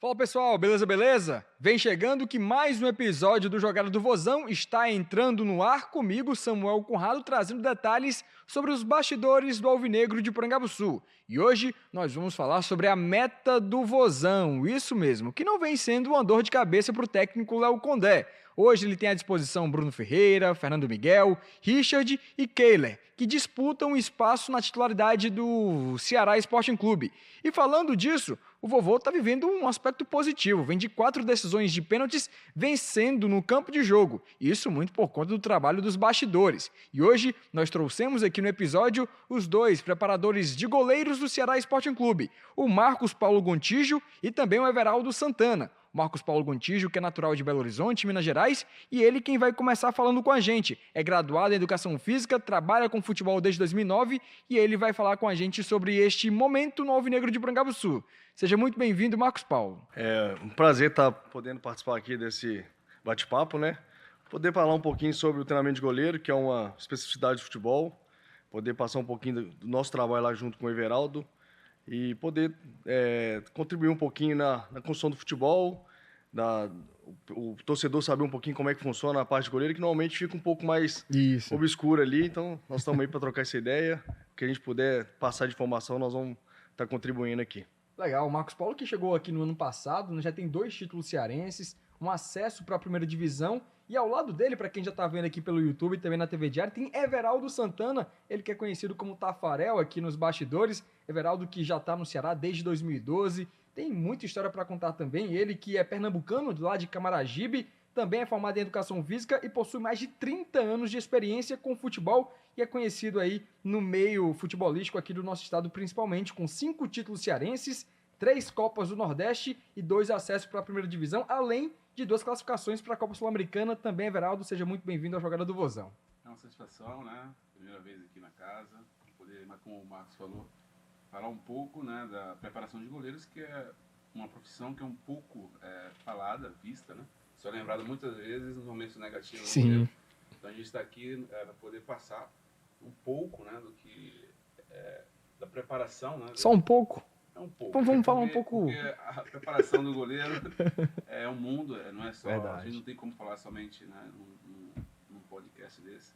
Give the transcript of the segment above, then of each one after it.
Fala pessoal, beleza, beleza? Vem chegando que mais um episódio do Jogada do Vozão está entrando no ar comigo, Samuel Conrado, trazendo detalhes sobre os bastidores do Alvinegro de Porangabuçu. E hoje nós vamos falar sobre a meta do Vozão, isso mesmo, que não vem sendo uma dor de cabeça para o técnico Léo Condé. Hoje ele tem à disposição Bruno Ferreira, Fernando Miguel, Richard e Keiler, que disputam espaço na titularidade do Ceará Sporting Clube. E falando disso, o vovô está vivendo um aspecto positivo. Vem de 4 decisões de pênaltis vencendo no campo de jogo. Isso muito por conta do trabalho dos bastidores. E hoje nós trouxemos aqui no episódio os dois preparadores de goleiros do Ceará Sporting Clube, o Marcos Paulo Gontijo e também o Everaldo Santana. Marcos Paulo Gontijo, que é natural de Belo Horizonte, Minas Gerais, e ele quem vai começar falando com a gente. É graduado em Educação Física, trabalha com futebol desde 2009 e ele vai falar com a gente sobre este momento no Alvinegro de Porangabuçu. Seja muito bem-vindo, Marcos Paulo. É um prazer estar podendo participar aqui desse bate-papo, né? Poder falar um pouquinho sobre o treinamento de goleiro, que é uma especificidade do futebol, poder passar um pouquinho do nosso trabalho lá junto com o Everaldo e poder contribuir um pouquinho na construção do futebol, o torcedor saber um pouquinho como é que funciona a parte de goleiro, que normalmente fica um pouco mais obscura ali, então nós estamos aí para trocar essa ideia, o que a gente puder passar de informação, nós vamos estar contribuindo aqui. Legal, o Marcos Paulo que chegou aqui no ano passado, né, já tem 2 títulos cearenses, um acesso para a primeira divisão, e ao lado dele, para quem já está vendo aqui pelo YouTube e também na TV Diário, tem Everaldo Santana, ele que é conhecido como Tafarel aqui nos bastidores. Everaldo que já está no Ceará desde 2012, tem muita história para contar também. Ele que é pernambucano, lá de Camaragibe, também é formado em Educação Física e possui mais de 30 anos de experiência com futebol e é conhecido aí no meio futebolístico aqui do nosso estado, principalmente com 5 títulos cearenses, 3 Copas do Nordeste e 2 acessos para a primeira divisão, além de 2 classificações para a Copa Sul-Americana. Também, Everaldo, seja muito bem-vindo à Jogada do Vozão. É uma satisfação, né? Primeira vez aqui na casa, poder, como o Marcos falou, falar um pouco, né, da preparação de goleiros, que é uma profissão que é um pouco falada, vista, né? Só lembrado muitas vezes nos momentos negativos. Sim. Então a gente está aqui para poder passar um pouco, né, do que da preparação, né? Só um pouco? É um pouco. Então vamos falar um pouco. Porque a preparação do goleiro é um mundo, não é só. Verdade. A gente não tem como falar somente, né, num podcast desse.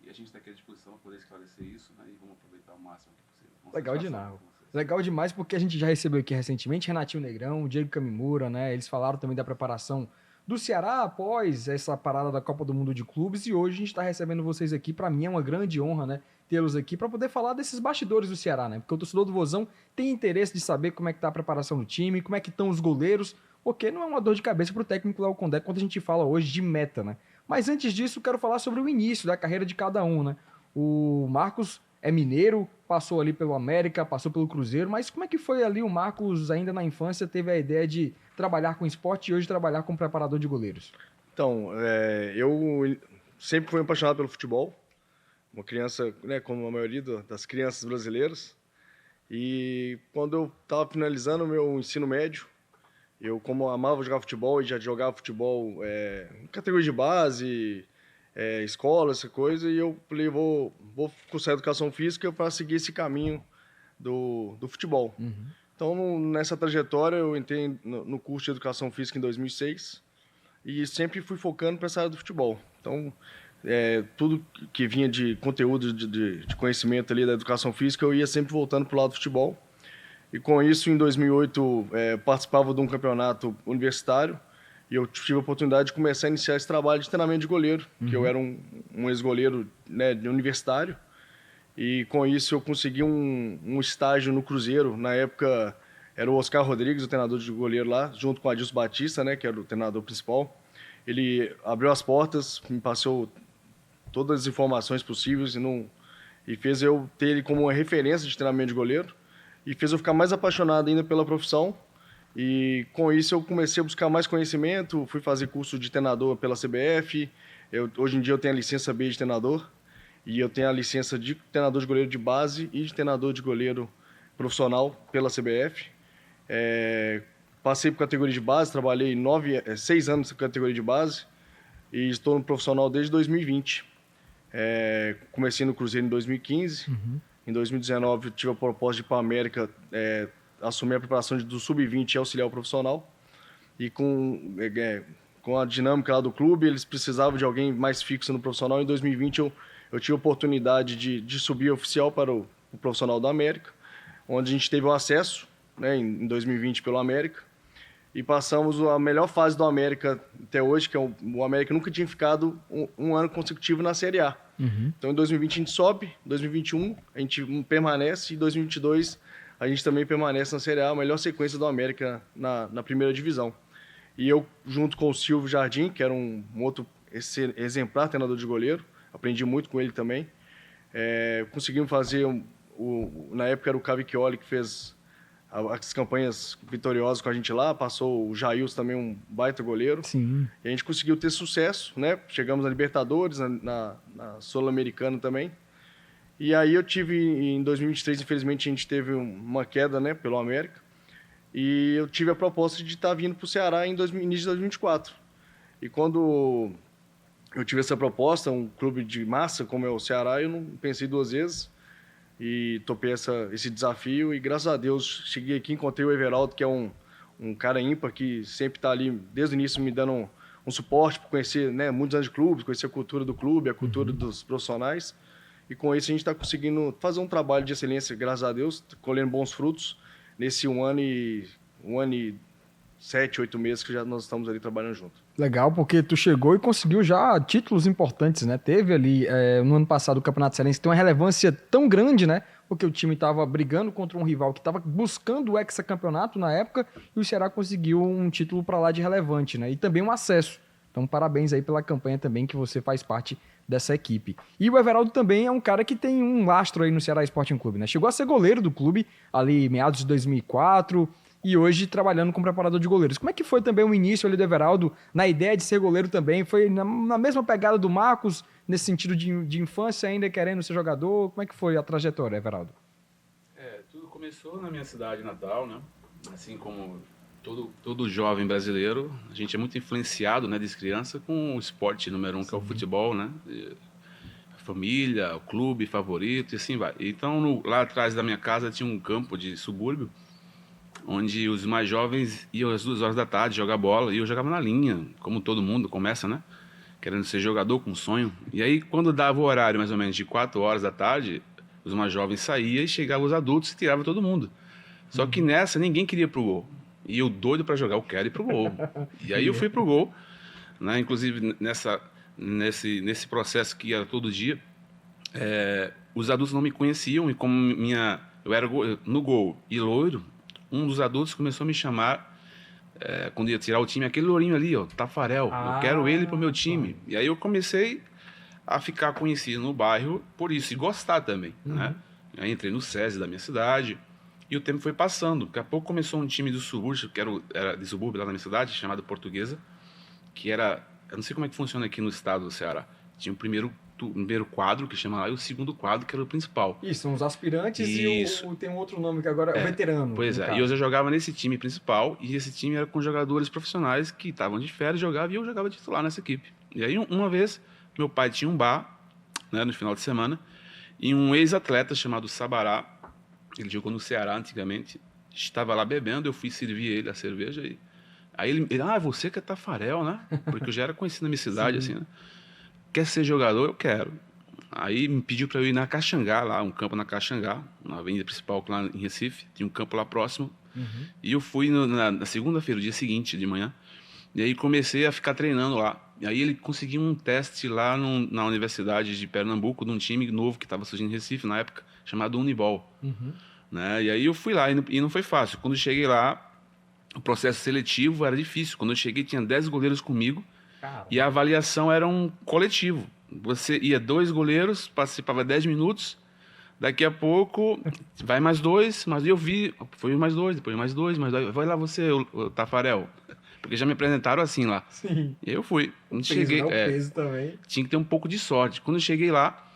E a gente está aqui à disposição para poder esclarecer isso, né? E vamos aproveitar o máximo que possível. Legal demais. Legal demais, porque a gente já recebeu aqui recentemente Renatinho Negrão, Diego Camimura, né? Eles falaram também da preparação do Ceará após essa parada da Copa do Mundo de Clubes, e hoje a gente está recebendo vocês aqui. Para mim é uma grande honra, né, tê-los aqui para poder falar desses bastidores do Ceará, né? Porque o torcedor do Vozão tem interesse de saber como é que tá a preparação do time, como é que estão os goleiros, porque não é uma dor de cabeça para o técnico Léo Condé quando a gente fala hoje de meta, né? Mas antes disso, quero falar sobre o início da carreira de cada um, né? O Marcos é mineiro, passou ali pelo América, passou pelo Cruzeiro, mas como é que foi ali o Marcos, ainda na infância, teve a ideia de trabalhar com esporte e hoje trabalhar como preparador de goleiros? Então, eu sempre fui apaixonado pelo futebol, uma criança, né, como a maioria das crianças brasileiras, e quando eu estava finalizando o meu ensino médio, eu, como amava jogar futebol e já jogava futebol em categoria de base, escola, essa coisa, e eu falei, vou cursar educação física para seguir esse caminho do futebol. Uhum. Então, nessa trajetória, eu entrei no curso de educação física em 2006 e sempre fui focando para essa área do futebol. Então, tudo que vinha de conteúdo, de conhecimento ali da educação física, eu ia sempre voltando para o lado do futebol. E com isso, em 2008, participava de um campeonato universitário e eu tive a oportunidade de começar a iniciar esse trabalho de treinamento de goleiro, que eu era um ex-goleiro, né, universitário. E com isso eu consegui um estágio no Cruzeiro. Na época era o Oscar Rodrigues, o treinador de goleiro lá, junto com o Adilson Batista, né, que era o treinador principal. Ele abriu as portas, me passou todas as informações possíveis e fez eu ter ele como uma referência de treinamento de goleiro e fez eu ficar mais apaixonado ainda pela profissão. E com isso eu comecei a buscar mais conhecimento, fui fazer curso de treinador pela CBF. Hoje em dia eu tenho a licença B de treinador e eu tenho a licença de treinador de goleiro de base e de treinador de goleiro profissional pela CBF. Passei por categoria de base, trabalhei 6 anos na categoria de base e estou no profissional desde 2020. Comecei no Cruzeiro em 2015. Em 2019 eu tive a proposta de ir para a América assumir a preparação do Sub-20 e auxiliar o profissional. e com a dinâmica lá do clube, eles precisavam de alguém mais fixo no profissional. Em 2020 eu tive a oportunidade de subir oficial para o profissional do América, onde a gente teve o acesso, né, em 2020 pelo América, e passamos a melhor fase do América até hoje, que é o América nunca tinha ficado um ano consecutivo na Série A. Então, em 2020 a gente sobe, em 2021 a gente permanece, e em 2022 a gente também permanece na Série A, a melhor sequência do América na primeira divisão. E eu, junto com o Silvio Jardim, que era um outro exemplar treinador de goleiro, aprendi muito com ele também, conseguimos fazer, na época era o Cavicchioli que fez as campanhas vitoriosas com a gente lá, passou o Jailson também, um baita goleiro. Sim. E a gente conseguiu ter sucesso, né? Chegamos na Libertadores, na Sul-Americana também. E aí eu tive, em 2023, infelizmente, a gente teve uma queda, né, pelo América. E eu tive a proposta de estar vindo para o Ceará em início de 2024. E quando eu tive essa proposta, um clube de massa como é o Ceará, eu não pensei duas vezes e topei esse desafio. E graças a Deus cheguei aqui, encontrei o Everaldo, que é um cara ímpar, que sempre está ali desde o início me dando um suporte para conhecer, né, muitos anos de clube, conhecer a cultura do clube, a cultura dos profissionais. E com isso a gente está conseguindo fazer um trabalho de excelência, graças a Deus, colhendo bons frutos nesse um ano e 7, 8 meses que nós estamos ali trabalhando junto. Legal, porque tu chegou e conseguiu já títulos importantes, né? Teve ali, no ano passado, o Campeonato Cearense tem uma relevância tão grande, né? Porque o time estava brigando contra um rival que estava buscando o hexacampeonato na época e o Ceará conseguiu um título para lá de relevante, né? E também um acesso. Então, parabéns aí pela campanha também que você faz parte dessa equipe. E o Everaldo também é um cara que tem um lastro aí no Ceará Sporting Clube, né? Chegou a ser goleiro do clube ali meados de 2004 e hoje trabalhando como preparador de goleiros. Como é que foi também o início ali do Everaldo na ideia de ser goleiro também? Foi na mesma pegada do Marcos, nesse sentido de infância ainda querendo ser jogador? Como é que foi a trajetória, Everaldo? Tudo começou na minha cidade natal, né? Assim como todo jovem brasileiro, a gente é muito influenciado, né, desde criança com o esporte número 1, que é o futebol, né? A família, o clube favorito e assim vai. Então, lá atrás da minha casa tinha um campo de subúrbio, onde os mais jovens iam às 2 horas da tarde jogar bola, e eu jogava na linha, como todo mundo começa, né? Querendo ser jogador com sonho. E aí, quando dava o horário mais ou menos de 4 horas da tarde, os mais jovens saíam e chegavam os adultos e tiravam todo mundo. Só que nessa, ninguém queria ir pro gol. E eu doido para jogar, eu quero ir pro gol. E aí eu fui pro gol, né? Inclusive nesse processo que era todo dia, os adultos não me conheciam, e como eu era no gol e loiro, um dos adultos começou a me chamar, quando ia tirar o time, aquele lourinho ali, ó, Tafarel, eu quero ele pro meu time. E aí eu comecei a ficar conhecido no bairro por isso, e gostar também, né? Aí entrei no SESI da minha cidade, e o tempo foi passando. Daqui a pouco começou um time do subúrbio, que era de subúrbio lá na minha cidade, chamado Portuguesa, que era, eu não sei como é que funciona aqui no estado do Ceará, tinha o primeiro quadro, que chama lá, e o segundo quadro, que era o principal. Isso, são os aspirantes. Isso. E tem um outro nome que agora é o veterano. Pois é, e eu já jogava nesse time principal, e esse time era com jogadores profissionais que estavam de férias, jogavam, e eu jogava titular nessa equipe. E aí, uma vez, meu pai tinha um bar, né, no final de semana, e um ex-atleta chamado Sabará, ele jogou no Ceará antigamente, estava lá bebendo, eu fui servir ele a cerveja, e aí ele você que é Tafarel, né? Porque eu já era conhecido na minha cidade, assim, né? Quer ser jogador? Eu quero. Aí me pediu para eu ir na Caxangá, lá, um campo na Caxangá, na avenida principal lá em Recife, tinha um campo lá próximo, e eu fui na segunda-feira, o dia seguinte, de manhã, e aí comecei a ficar treinando lá. E aí ele conseguiu um teste lá na Universidade de Pernambuco, de um time novo que estava surgindo em Recife na época, chamado Unibol. Né? E aí eu fui lá, e não foi fácil. Quando eu cheguei lá, o processo seletivo era difícil. Quando eu cheguei, tinha 10 goleiros comigo. Caramba. E a avaliação era um coletivo. Você ia 2 goleiros, participava 10 minutos, daqui a pouco vai mais 2, mas eu vi, foi mais 2, depois mais 2, mais 2. Vai lá você, o Tafarel. Porque já me apresentaram assim lá. Sim. E eu fui. Quando cheguei, peso também. Tinha que ter um pouco de sorte. Quando eu cheguei lá,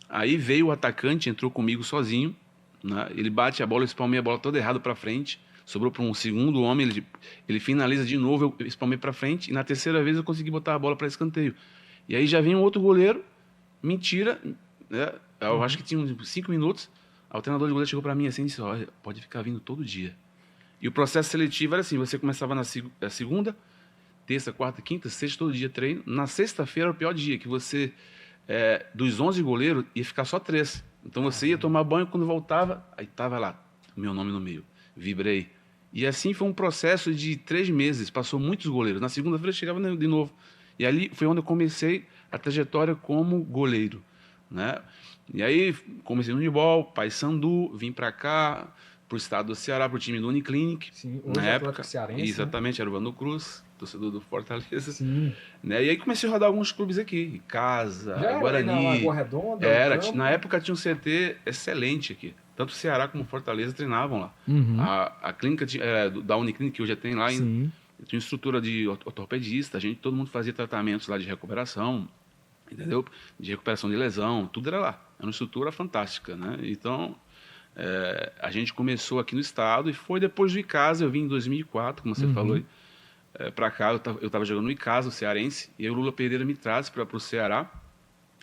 aí veio o atacante, entrou comigo sozinho, né? Ele bate a bola, eu espalmei a bola toda errada para frente, sobrou para um segundo homem, ele finaliza de novo, eu espalmei para frente, e na terceira vez eu consegui botar a bola para escanteio. E aí já vem um outro goleiro, me tira, né? Eu acho que tinha uns 5 minutos, o treinador de goleiro chegou para mim assim e disse, olha, pode ficar vindo todo dia. E o processo seletivo era assim, você começava na segunda, terça, quarta, quinta, sexta, todo dia treino. Na sexta-feira era o pior dia, que você, dos 11 goleiros, ia ficar só 3. Então você ia tomar banho, quando voltava, aí tava lá, meu nome no meio, vibrei. E assim foi um processo de 3 meses, passou muitos goleiros. Na segunda-feira chegava de novo. E ali foi onde eu comecei a trajetória como goleiro, né? E aí comecei no handebol, Paysandu, vim para cá, para o estado do Ceará, para o time do Uniclinic. Sim, na época, cearense, exatamente, era o Vando Cruz, torcedor do Fortaleza. Sim. Né? E aí comecei a rodar alguns clubes aqui, Casa, Já Guarani. era aí na Lagoa Redonda, Era, Campo. na época tinha um CT excelente aqui. Tanto o Ceará como o Fortaleza treinavam lá. Uhum. A clínica da Uniclinic, que hoje já tem lá, Sim. tinha estrutura de ortopedista, todo mundo fazia tratamentos lá de recuperação, entendeu? De recuperação de lesão, tudo era lá. Era uma estrutura fantástica, né? Então, a gente começou aqui no estado e foi depois do Icasa, eu vim em 2004, como você falou aí, para cá, eu estava jogando no Icasa, o cearense, e aí o Lula Pereira me traz para o Ceará,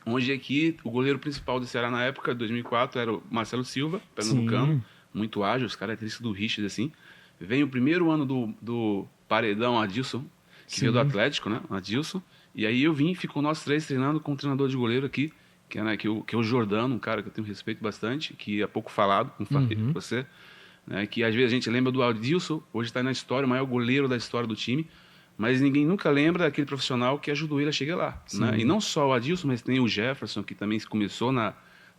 onde aqui o goleiro principal do Ceará na época, 2004, era o Marcelo Silva, pernambucano, muito ágil, as características do Richard, assim. Vem o primeiro ano do Paredão, Adilson, que veio do Atlético, né? Adilson. E aí eu vim, ficou nós 3 treinando com o treinador de goleiro aqui, que é o Jordano, um cara que eu tenho respeito bastante, que é pouco falado, como falei com você, né? Que às vezes a gente lembra do Adilson, hoje está na história, o maior goleiro da história do time, mas ninguém nunca lembra daquele profissional que ajudou ele a chegar lá, né? E não só o Adilson, mas tem o Jefferson, que também começou na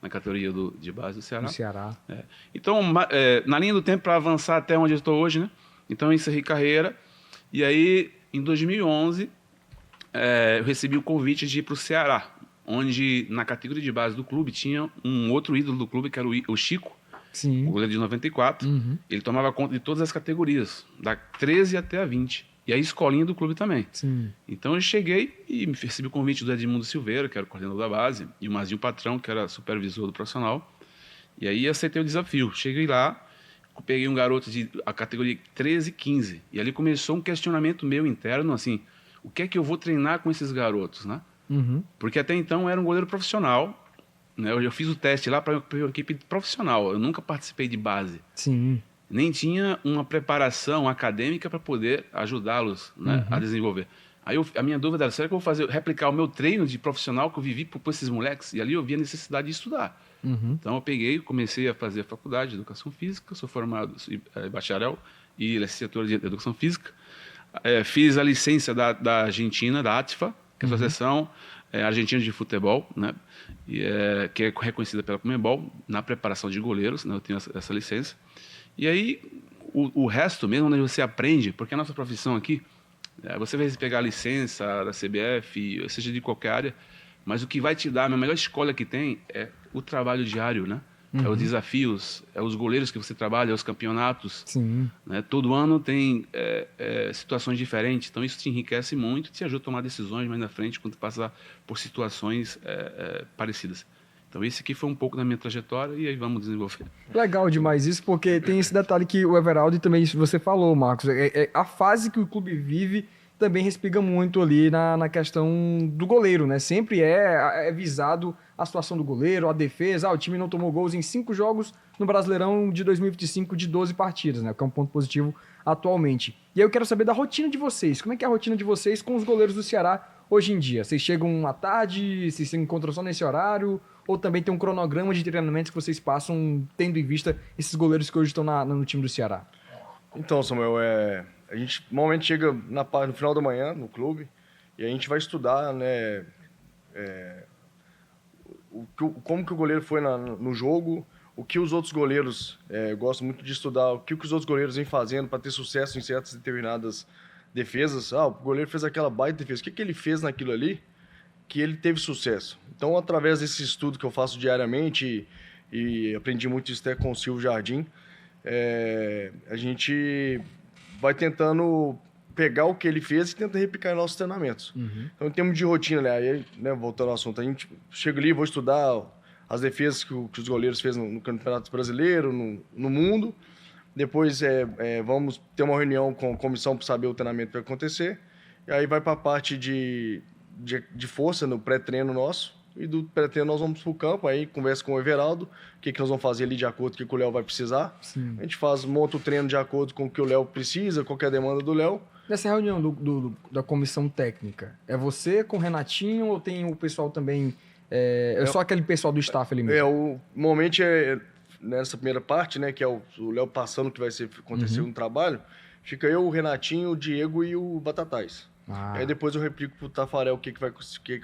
categoria de base do Ceará. No Ceará. Então, na linha do tempo, para avançar até onde eu estou hoje, né? Então, eu encerrei carreira. E aí, em 2011, eu recebi o convite de ir para o Ceará, onde, na categoria de base do clube, tinha um outro ídolo do clube, que era o Chico, o goleiro de 94. Ele tomava conta de todas as categorias, da 13 até a 20. E a escolinha do clube também. Sim. Então eu cheguei e recebi o convite do Edmundo Silveira, que era o coordenador da base, e o Mazinho Patrão, que era supervisor do profissional. E aí aceitei o desafio. Cheguei lá, peguei um garoto de a categoria 13 e 15. E ali começou um questionamento meu interno, assim, o que é que eu vou treinar com esses garotos, né? Porque até então eu era um goleiro profissional, né? Eu fiz o teste lá para uma equipe profissional. Eu nunca participei de base. Sim. Nem tinha uma preparação acadêmica para poder ajudá-los, né, a desenvolver. Aí a minha dúvida era, será que eu vou replicar o meu treino de profissional que eu vivi por esses moleques? E ali eu vi a necessidade de estudar. Então eu peguei, comecei a fazer a faculdade de Educação Física, sou formado em bacharel e licenciatura de Educação Física. Fiz a licença da Argentina, da ATFA, que é a Associação Argentina de Futebol, né, que é reconhecida pela Conmebol, na preparação de goleiros, né, eu tenho essa licença. E aí, o resto mesmo, onde você aprende, porque a nossa profissão aqui, você vai pegar a licença da CBF, seja de qualquer área, mas o que vai te dar, a melhor escola que tem é o trabalho diário, né? É os desafios, é os goleiros que você trabalha, é os campeonatos. Sim. Né? Todo ano tem situações diferentes, então isso te enriquece muito, te ajuda a tomar decisões mais na frente quando passar por situações parecidas. Então, esse aqui foi um pouco da minha trajetória e aí vamos desenvolver. Legal demais isso, porque tem esse detalhe que o Everaldo e também isso você falou, Marcos. A fase que o clube vive também respinga muito ali na questão do goleiro, né? Sempre é visado a situação do goleiro, a defesa. O time não tomou gols em 5 jogos no Brasileirão de 2025 de 12 partidas, né? Que é um ponto positivo atualmente. E aí eu quero saber da rotina de vocês. Como é que é a rotina de vocês com os goleiros do Ceará hoje em dia? Vocês chegam à tarde, vocês se encontram só nesse horário? Ou também tem um cronograma de treinamentos que vocês passam tendo em vista esses goleiros que hoje estão no time do Ceará? Então, Samuel, a gente normalmente chega no final da manhã no clube e a gente vai estudar, né, como que o goleiro foi no jogo, o que os outros goleiros, eu gosto muito de estudar o que os outros goleiros vêm fazendo para ter sucesso em certas determinadas defesas. O goleiro fez aquela baita defesa, o que ele fez naquilo ali que ele teve sucesso? Então, através desse estudo que eu faço diariamente e aprendi muito isso até com o Silvio Jardim, a gente vai tentando pegar o que ele fez e tenta replicar em nossos treinamentos. Então, em termos de rotina, né, voltando ao assunto, a gente chega ali, vou estudar as defesas que os goleiros fez no Campeonato Brasileiro, no mundo. Depois vamos ter uma reunião com a comissão para saber o treinamento que vai acontecer. E aí vai para a parte de força no pré-treino nosso, e do pré-treino nós vamos pro campo, aí conversa com o Everaldo, o que nós vamos fazer ali de acordo com o que o Léo vai precisar. Sim. A gente monta o treino de acordo com o que o Léo precisa, qual que é a demanda do Léo. Nessa reunião da comissão técnica, é você com o Renatinho ou tem o pessoal também... só aquele pessoal do staff ali mesmo? Normalmente nessa primeira parte, né, que é o Léo passando o que vai acontecer no trabalho, fica eu, o Renatinho, o Diego e o Batatais. Aí depois eu replico pro Tafarel o que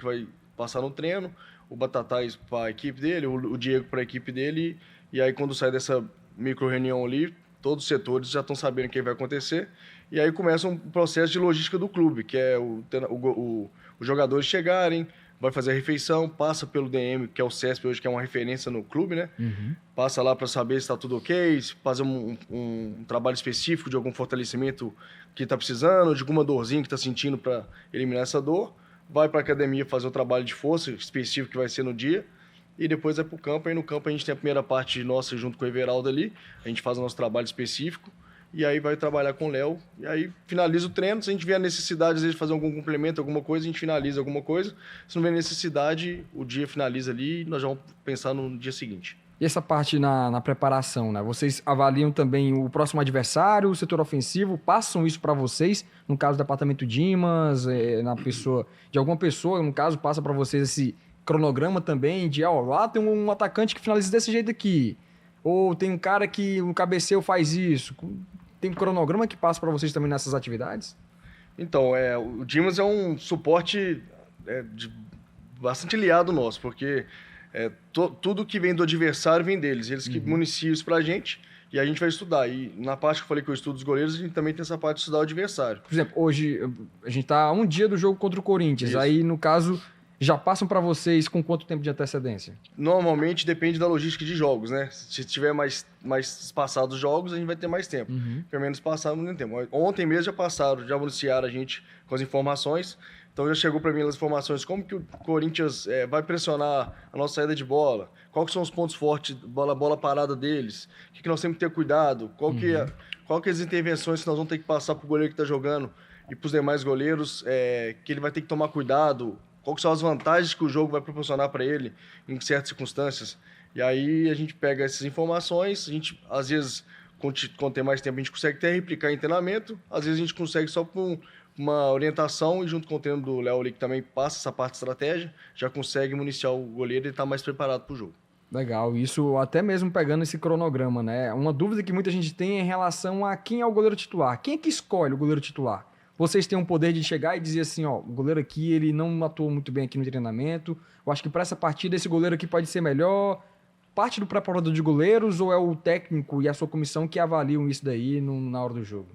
vai passar no treino, o Batatais para a equipe dele, o Diego para a equipe dele, e aí quando sai dessa micro reunião ali, todos os setores já estão sabendo o que vai acontecer, e aí começa um processo de logística do clube, que é os jogadores chegarem, vai fazer a refeição, passa pelo DM, que é o CESP hoje, que é uma referência no clube, né? Passa lá para saber se está tudo ok, se fazer um trabalho específico de algum fortalecimento que está precisando, de alguma dorzinha que está sentindo para eliminar essa dor. Vai para a academia fazer o trabalho de força específico que vai ser no dia. E depois vai para o campo. Aí no campo a gente tem a primeira parte nossa junto com o Everaldo ali. A gente faz o nosso trabalho específico. E aí vai trabalhar com o Léo. E aí finaliza o treino. Se a gente vê a necessidade, às vezes, de fazer algum complemento, alguma coisa, a gente finaliza alguma coisa. Se não vê necessidade, o dia finaliza ali e nós já vamos pensar no dia seguinte. E essa parte na preparação, né? Vocês avaliam também o próximo adversário, o setor ofensivo, passam isso para vocês, no caso do departamento de IMAS, de alguma pessoa, no caso, passa para vocês esse cronograma também de, lá tem um atacante que finaliza desse jeito aqui, ou tem um cara que no cabeceio faz isso. Tem um cronograma que passa para vocês também nessas atividades? Então, o Dimas é um suporte bastante aliado nosso, porque tudo que vem do adversário vem deles. Eles que municiam isso pra gente e a gente vai estudar. E na parte que eu falei que eu estudo os goleiros, a gente também tem essa parte de estudar o adversário. Por exemplo, hoje a gente tá a um dia do jogo contra o Corinthians. Isso. Aí, no caso, já passam para vocês com quanto tempo de antecedência? Normalmente depende da logística de jogos, né? Se tiver mais espaçados os jogos, a gente vai ter mais tempo. Pelo menos passado não tem tempo. Ontem mesmo já anunciaram a gente com as informações. Então já chegou para mim as informações como que o Corinthians vai pressionar a nossa saída de bola, quais que são os pontos fortes, bola parada deles, o que nós temos que ter cuidado, qual que as intervenções que nós vamos ter que passar para o goleiro que está jogando e para os demais goleiros, que ele vai ter que tomar cuidado, quais são as vantagens que o jogo vai proporcionar para ele em certas circunstâncias. E aí a gente pega essas informações, a gente às vezes, quando tem mais tempo, a gente consegue até replicar em treinamento, às vezes a gente consegue só por uma orientação e junto com o treino do Léo ali, que também passa essa parte de estratégia, já consegue municiar o goleiro e estar mais preparado para o jogo. Legal, isso até mesmo pegando esse cronograma, né? Uma dúvida que muita gente tem é em relação a quem é o goleiro titular. Quem é que escolhe o goleiro titular? Vocês têm um poder de chegar e dizer assim, o goleiro aqui, ele não atuou muito bem aqui no treinamento, eu acho que para essa partida esse goleiro aqui pode ser melhor. Parte do preparador de goleiros ou é o técnico e a sua comissão que avaliam isso daí na hora do jogo?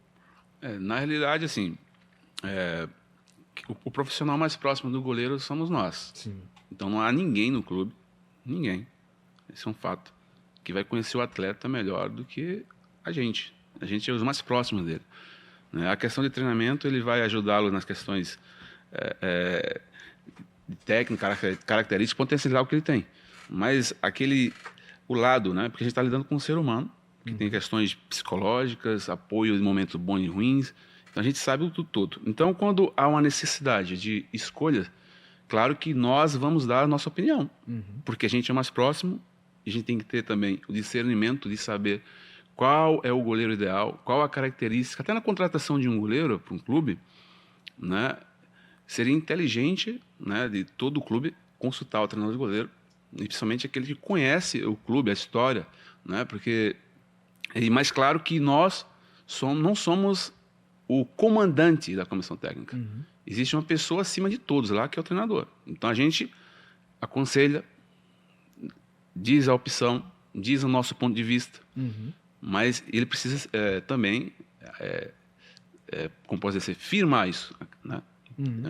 Na realidade, assim, o profissional mais próximo do goleiro somos nós. Sim. Então não há ninguém no clube, ninguém, esse é um fato, que vai conhecer o atleta melhor do que a gente. A gente é os mais próximos dele. A questão de treinamento, ele vai ajudá-lo nas questões de técnica, características, potencial que ele tem. Mas o lado, né? Porque a gente está lidando com um ser humano, que tem questões psicológicas, apoio em momentos bons e ruins. Então a gente sabe o tudo todo. Então, quando há uma necessidade de escolha, claro que nós vamos dar a nossa opinião, porque a gente é mais próximo, e a gente tem que ter também o discernimento de saber qual é o goleiro ideal, qual a característica. Até na contratação de um goleiro para um clube, né, seria inteligente, né, de todo o clube consultar o treinador de goleiro, e principalmente aquele que conhece o clube, a história, né, porque mas claro que nós não somos o comandante da comissão técnica. Existe uma pessoa acima de todos lá, que é o treinador. Então a gente aconselha, diz a opção, diz o nosso ponto de vista, mas ele precisa também, como pode dizer, firmar isso, né?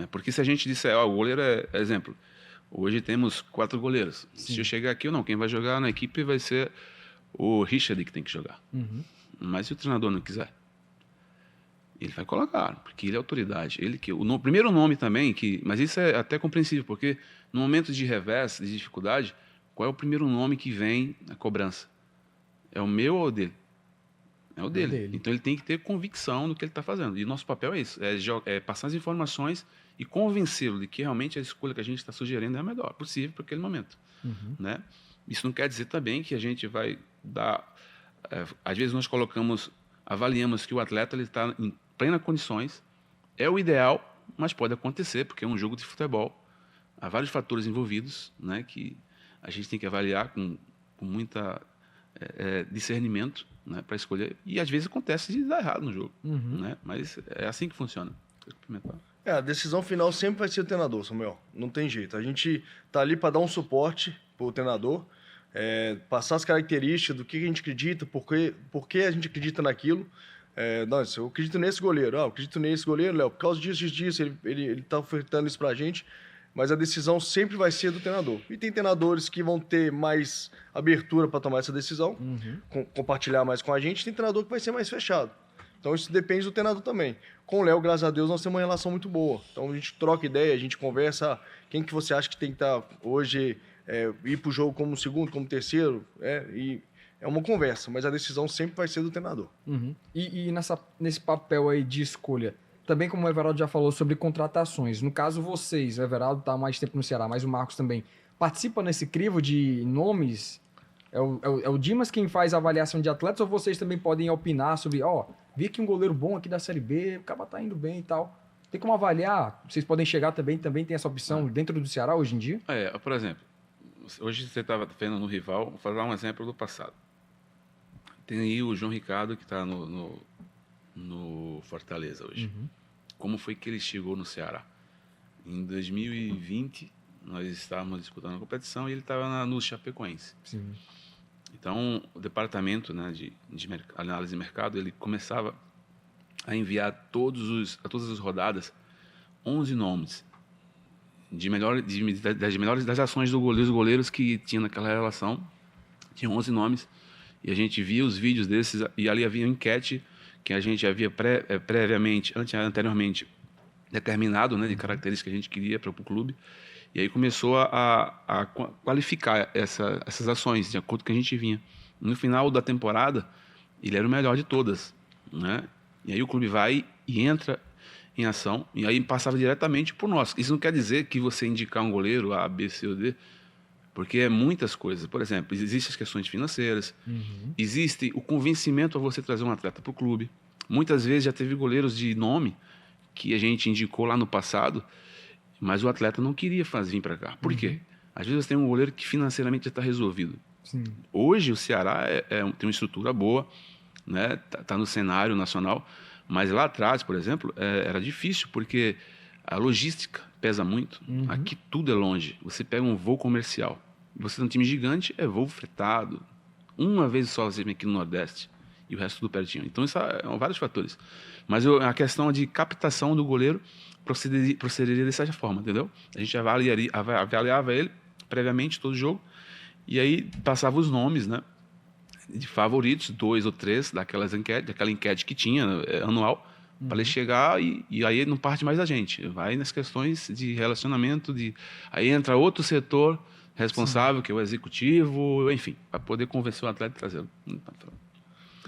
Porque se a gente disser, o goleiro exemplo, hoje temos 4 goleiros. Sim. Se eu chegar aqui ou não, quem vai jogar na equipe vai ser o Richard que tem que jogar. Mas se o treinador não quiser, ele vai colocar, porque ele é autoridade. O primeiro nome também, mas isso é até compreensível, porque no momento de revés, de dificuldade, qual é o primeiro nome que vem na cobrança? É o meu ou o dele? É o dele. Então ele tem que ter convicção no que ele está fazendo. E nosso papel é isso, é passar as informações e convencê-lo de que realmente a escolha que a gente está sugerindo é a melhor possível para aquele momento. Né? Isso não quer dizer também que a gente vai dar... às vezes nós avaliamos que o atleta está em plenas condições, é o ideal, mas pode acontecer, porque é um jogo de futebol. Há vários fatores envolvidos, né, que a gente tem que avaliar com muita discernimento, né, para escolher. E às vezes acontece de dar errado no jogo. Né? Mas é assim que funciona. A decisão final sempre vai ser o treinador, Samuel. Não tem jeito. A gente tá ali para dar um suporte pro treinador, passar as características do que a gente acredita, por que a gente acredita naquilo. Nossa, eu acredito nesse goleiro. Eu acredito nesse goleiro, Léo, por causa disso, ele tá ofertando isso pra gente. Mas a decisão sempre vai ser do treinador. E tem treinadores que vão ter mais abertura para tomar essa decisão, compartilhar mais com a gente. Tem treinador que vai ser mais fechado. Então isso depende do treinador também. Com o Léo, graças a Deus, nós temos uma relação muito boa. Então a gente troca ideia, a gente conversa. Quem que você acha que tem que estar hoje, ir para o jogo como segundo, como terceiro? E é uma conversa, mas a decisão sempre vai ser do treinador. E nesse papel aí de escolha, também como o Everaldo já falou sobre contratações, no caso vocês, o Everaldo está há mais tempo no Ceará, mas o Marcos também, participa nesse crivo de nomes? É o Dimas quem faz a avaliação de atletas ou vocês também podem opinar sobre, vi aqui um goleiro bom aqui da Série B, o cara tá indo bem e tal. Tem como avaliar? Vocês podem chegar também tem essa opção dentro do Ceará hoje em dia? Por exemplo, hoje você estava vendo no rival, vou falar um exemplo do passado. Tem aí o João Ricardo que está no Fortaleza hoje. Como foi que ele chegou no Ceará? Em 2020, nós estávamos disputando a competição e ele estava no Chapecoense. Sim. Então, o departamento, né, de análise de mercado, ele começava a enviar a todas as rodadas 11 nomes das ações dos goleiros que tinha naquela relação. Tinha 11 nomes e a gente via os vídeos desses e ali havia uma enquete que a gente havia anteriormente determinado, né, de características que a gente queria para o clube. E aí começou a qualificar essas ações de acordo com o que a gente vinha. No final da temporada, ele era o melhor de todas, né? E aí o clube vai e entra em ação e aí passava diretamente por nós. Isso não quer dizer que você indicar um goleiro A, B, C ou D, porque é muitas coisas. Por exemplo, existem as questões financeiras, existe o convencimento a você trazer um atleta para o clube. Muitas vezes já teve goleiros de nome que a gente indicou lá no passado, mas o atleta não queria vir para cá. Por quê? Às vezes tem um goleiro que financeiramente já está resolvido. Sim. Hoje o Ceará tem uma estrutura boa, né? Tá no cenário nacional, mas lá atrás, por exemplo, era difícil, porque a logística pesa muito. Aqui tudo é longe. Você pega um voo comercial, você tem um time gigante, é voo fretado. Uma vez só você vem aqui no Nordeste e o resto tudo pertinho. Então, isso são vários fatores. Mas a questão de captação do goleiro procederia dessa forma, entendeu? A gente avaliava ele previamente, todo jogo, e aí passava os nomes, né, de favoritos, 2 ou 3 daquela enquete que tinha anual, para ele chegar e aí não parte mais da gente. Vai nas questões de relacionamento, aí entra outro setor responsável, que é o executivo, enfim, para poder convencer o atleta e trazê-lo.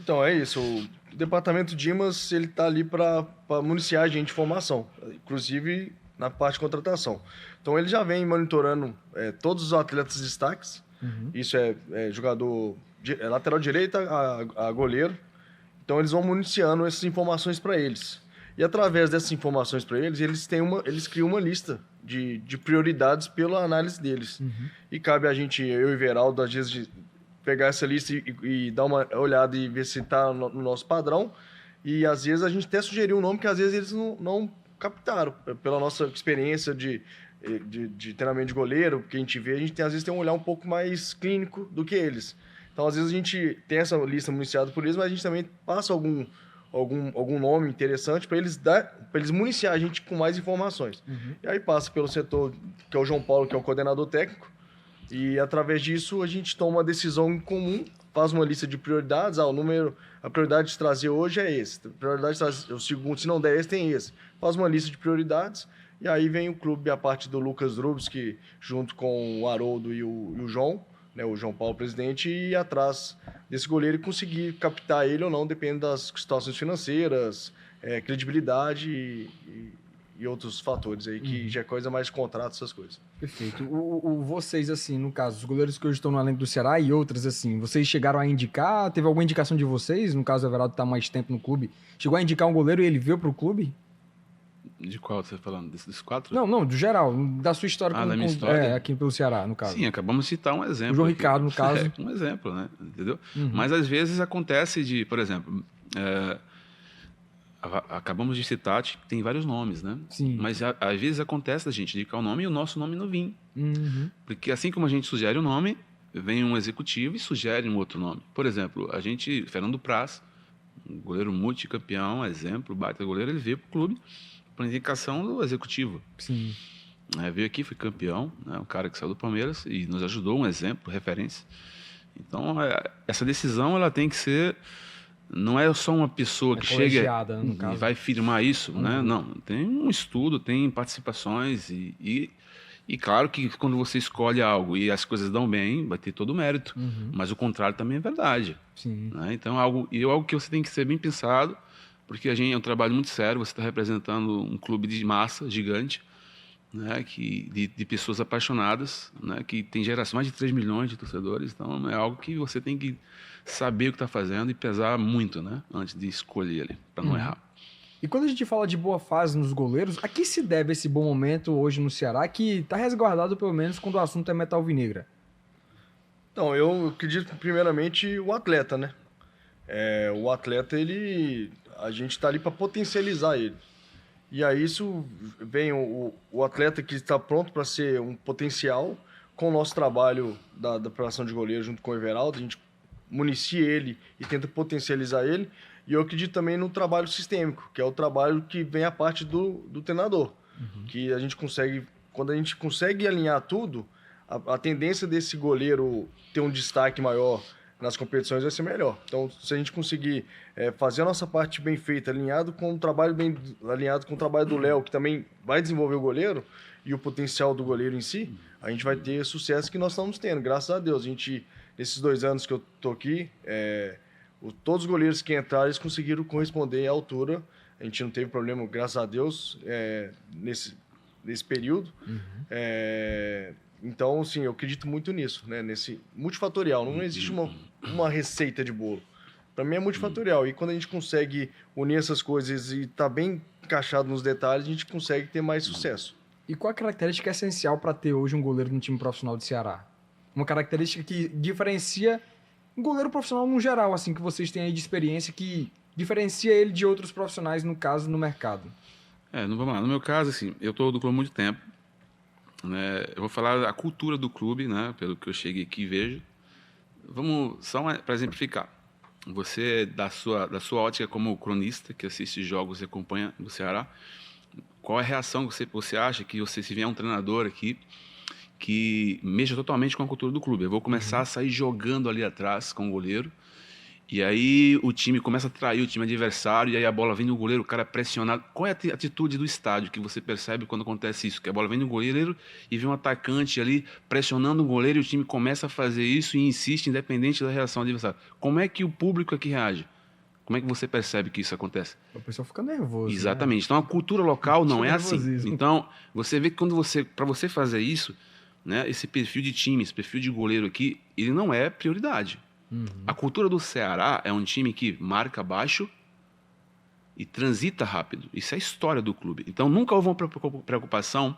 Então, é isso. O departamento Dimas, ele tá ali para municiar a gente de informação, inclusive na parte de contratação. Então, ele já vem monitorando todos os atletas destaques. Isso é jogador lateral direita a goleiro. Então, eles vão municiando essas informações para eles. E, através dessas informações para eles, eles criam uma lista de prioridades pela análise deles. E cabe a gente, eu e Veraldo, às vezes, pegar essa lista e dar uma olhada e ver se está no nosso padrão. E, às vezes, a gente até sugeriu um nome que, às vezes, eles não captaram. Pela nossa experiência de treinamento de goleiro, que a gente vê, às vezes tem um olhar um pouco mais clínico do que eles. Então, às vezes, a gente tem essa lista municiada por eles, mas a gente também passa algum nome interessante para eles municiar a gente com mais informações. E aí passa pelo setor, que é o João Paulo, que é o coordenador técnico, e através disso a gente toma uma decisão em comum, faz uma lista de prioridades, a prioridade de trazer hoje é esse, a prioridade de trazer o segundo, se não der esse, tem esse. Faz uma lista de prioridades, e aí vem o clube, a parte do Lucas Drubski, junto com o Haroldo e o João, né, o João Paulo, presidente, e atrás desse goleiro e conseguir captar ele ou não, depende das situações financeiras, credibilidade e outros fatores aí, que já é coisa mais de contrato, essas coisas. Perfeito. Vocês, assim, no caso, os goleiros que hoje estão no elenco do Ceará e outras, assim, vocês chegaram a indicar? Teve alguma indicação de vocês? No caso, o Everaldo tá mais tempo no clube. Chegou a indicar um goleiro e ele veio pro clube? De qual você está falando? Desses 4? Não, do geral, da sua história. Da minha história? Aqui pelo Ceará, no caso. Sim, acabamos de citar um exemplo. O João aqui. Ricardo, no caso. Um exemplo, né? Entendeu? Mas às vezes acontece de, por exemplo, acabamos de citar, tem vários nomes, né? Sim. Mas às vezes acontece da gente indicar o nome e o nosso nome não vir. Porque assim como a gente sugere o nome, vem um executivo e sugere um outro nome. Por exemplo, Fernando Praz, um goleiro multicampeão, exemplo, baita goleiro, ele veio para o clube por indicação do executivo. Sim. Veio aqui, foi campeão, né? Um cara que saiu do Palmeiras e nos ajudou, um exemplo, referência. Então, essa decisão ela tem que ser... Não é só uma pessoa que chega e vai firmar isso, né? Não, tem um estudo, tem participações e claro que quando você escolhe algo e as coisas dão bem, vai ter todo o mérito. Mas o contrário também é verdade. Sim. Né? Então, algo que você tem que ser bem pensado, porque a gente é um trabalho muito sério, você está representando um clube de massa gigante, né? De pessoas apaixonadas, né? Que tem geração mais de 3 milhões de torcedores, então é algo que você tem que saber o que está fazendo e pesar muito, né? Antes de escolher ele, para não errar. E quando a gente fala de boa fase nos goleiros, a que se deve esse bom momento hoje no Ceará, que está resguardado pelo menos quando o assunto é meta alvinegra? Então, eu acredito primeiramente o atleta, né? O atleta, a gente está ali para potencializar ele. E aí isso vem o atleta que está pronto para ser um potencial, com o nosso trabalho da preparação de goleiro junto com o Everaldo, a gente municia ele e tenta potencializar ele. E eu acredito também no trabalho sistêmico, que é o trabalho que vem a parte do treinador. Que a gente consegue, quando a gente consegue alinhar tudo, a tendência desse goleiro ter um destaque maior nas competições vai ser melhor. Então, se a gente conseguir fazer a nossa parte bem feita, alinhado com o trabalho do Léo, que também vai desenvolver o goleiro e o potencial do goleiro em si, a gente vai ter sucesso que nós estamos tendo, graças a Deus. A gente, nesses 2 anos que eu tô aqui, todos os goleiros que entraram, eles conseguiram corresponder à altura. A gente não teve problema, graças a Deus, nesse período. Então, sim, eu acredito muito nisso, né? Nesse multifatorial. Não existe uma receita de bolo. Para mim é multifatorial. E quando a gente consegue unir essas coisas e tá bem encaixado nos detalhes, a gente consegue ter mais sucesso. E qual a característica essencial para ter hoje um goleiro no time profissional do Ceará? Uma característica que diferencia um goleiro profissional no geral, assim, que vocês têm aí de experiência, que diferencia ele de outros profissionais, no caso, no mercado. Vamos lá. No meu caso, assim, eu estou do clube há muito tempo. Né? Eu vou falar da cultura do clube, né? Pelo que eu cheguei aqui e vejo. Vamos, só para exemplificar. Você, da sua ótica como cronista, que assiste jogos e acompanha do Ceará, qual é a reação que você acha que se vier um treinador aqui que mexa totalmente com a cultura do clube? Eu vou começar a sair jogando ali atrás com o goleiro, e aí o time começa a trair o time adversário, e aí a bola vem no goleiro, o cara é pressionado. Qual é a atitude do estádio que você percebe quando acontece isso? Que a bola vem no goleiro e vem um atacante ali pressionando o goleiro, e o time começa a fazer isso e insiste, independente da reação do adversário. Como é que o público aqui reage? Como é que você percebe que isso acontece? O pessoal fica nervoso. Exatamente. Né? Então a cultura local não é assim. Então você vê que para você fazer isso, né, esse perfil de time, esse perfil de goleiro aqui, ele não é prioridade. A cultura do Ceará é um time que marca baixo e transita rápido. Isso é a história do clube. Então nunca houve uma preocupação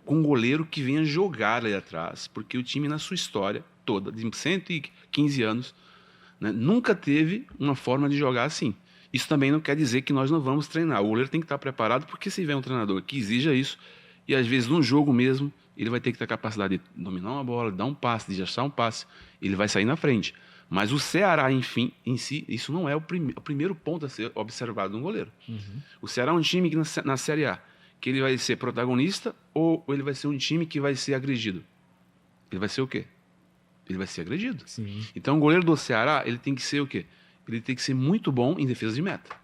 com um goleiro que venha jogar ali atrás, porque o time, na sua história toda, de 115 anos, né, nunca teve uma forma de jogar assim. Isso também não quer dizer que nós não vamos treinar. O goleiro tem que estar preparado, porque se vier um treinador que exija isso, e às vezes no jogo mesmo, ele vai ter que ter a capacidade de dominar uma bola, de dar um passe, de achar um passe, ele vai sair na frente. Mas o Ceará, enfim, em si, isso não é o primeiro ponto a ser observado no goleiro. O Ceará é um time que na Série A, que ele vai ser protagonista, ou ele vai ser um time que vai ser agredido? Ele vai ser o quê? Ele vai ser agredido. Sim. Então o goleiro do Ceará, ele tem que ser o quê? Ele tem que ser muito bom em defesa de meta.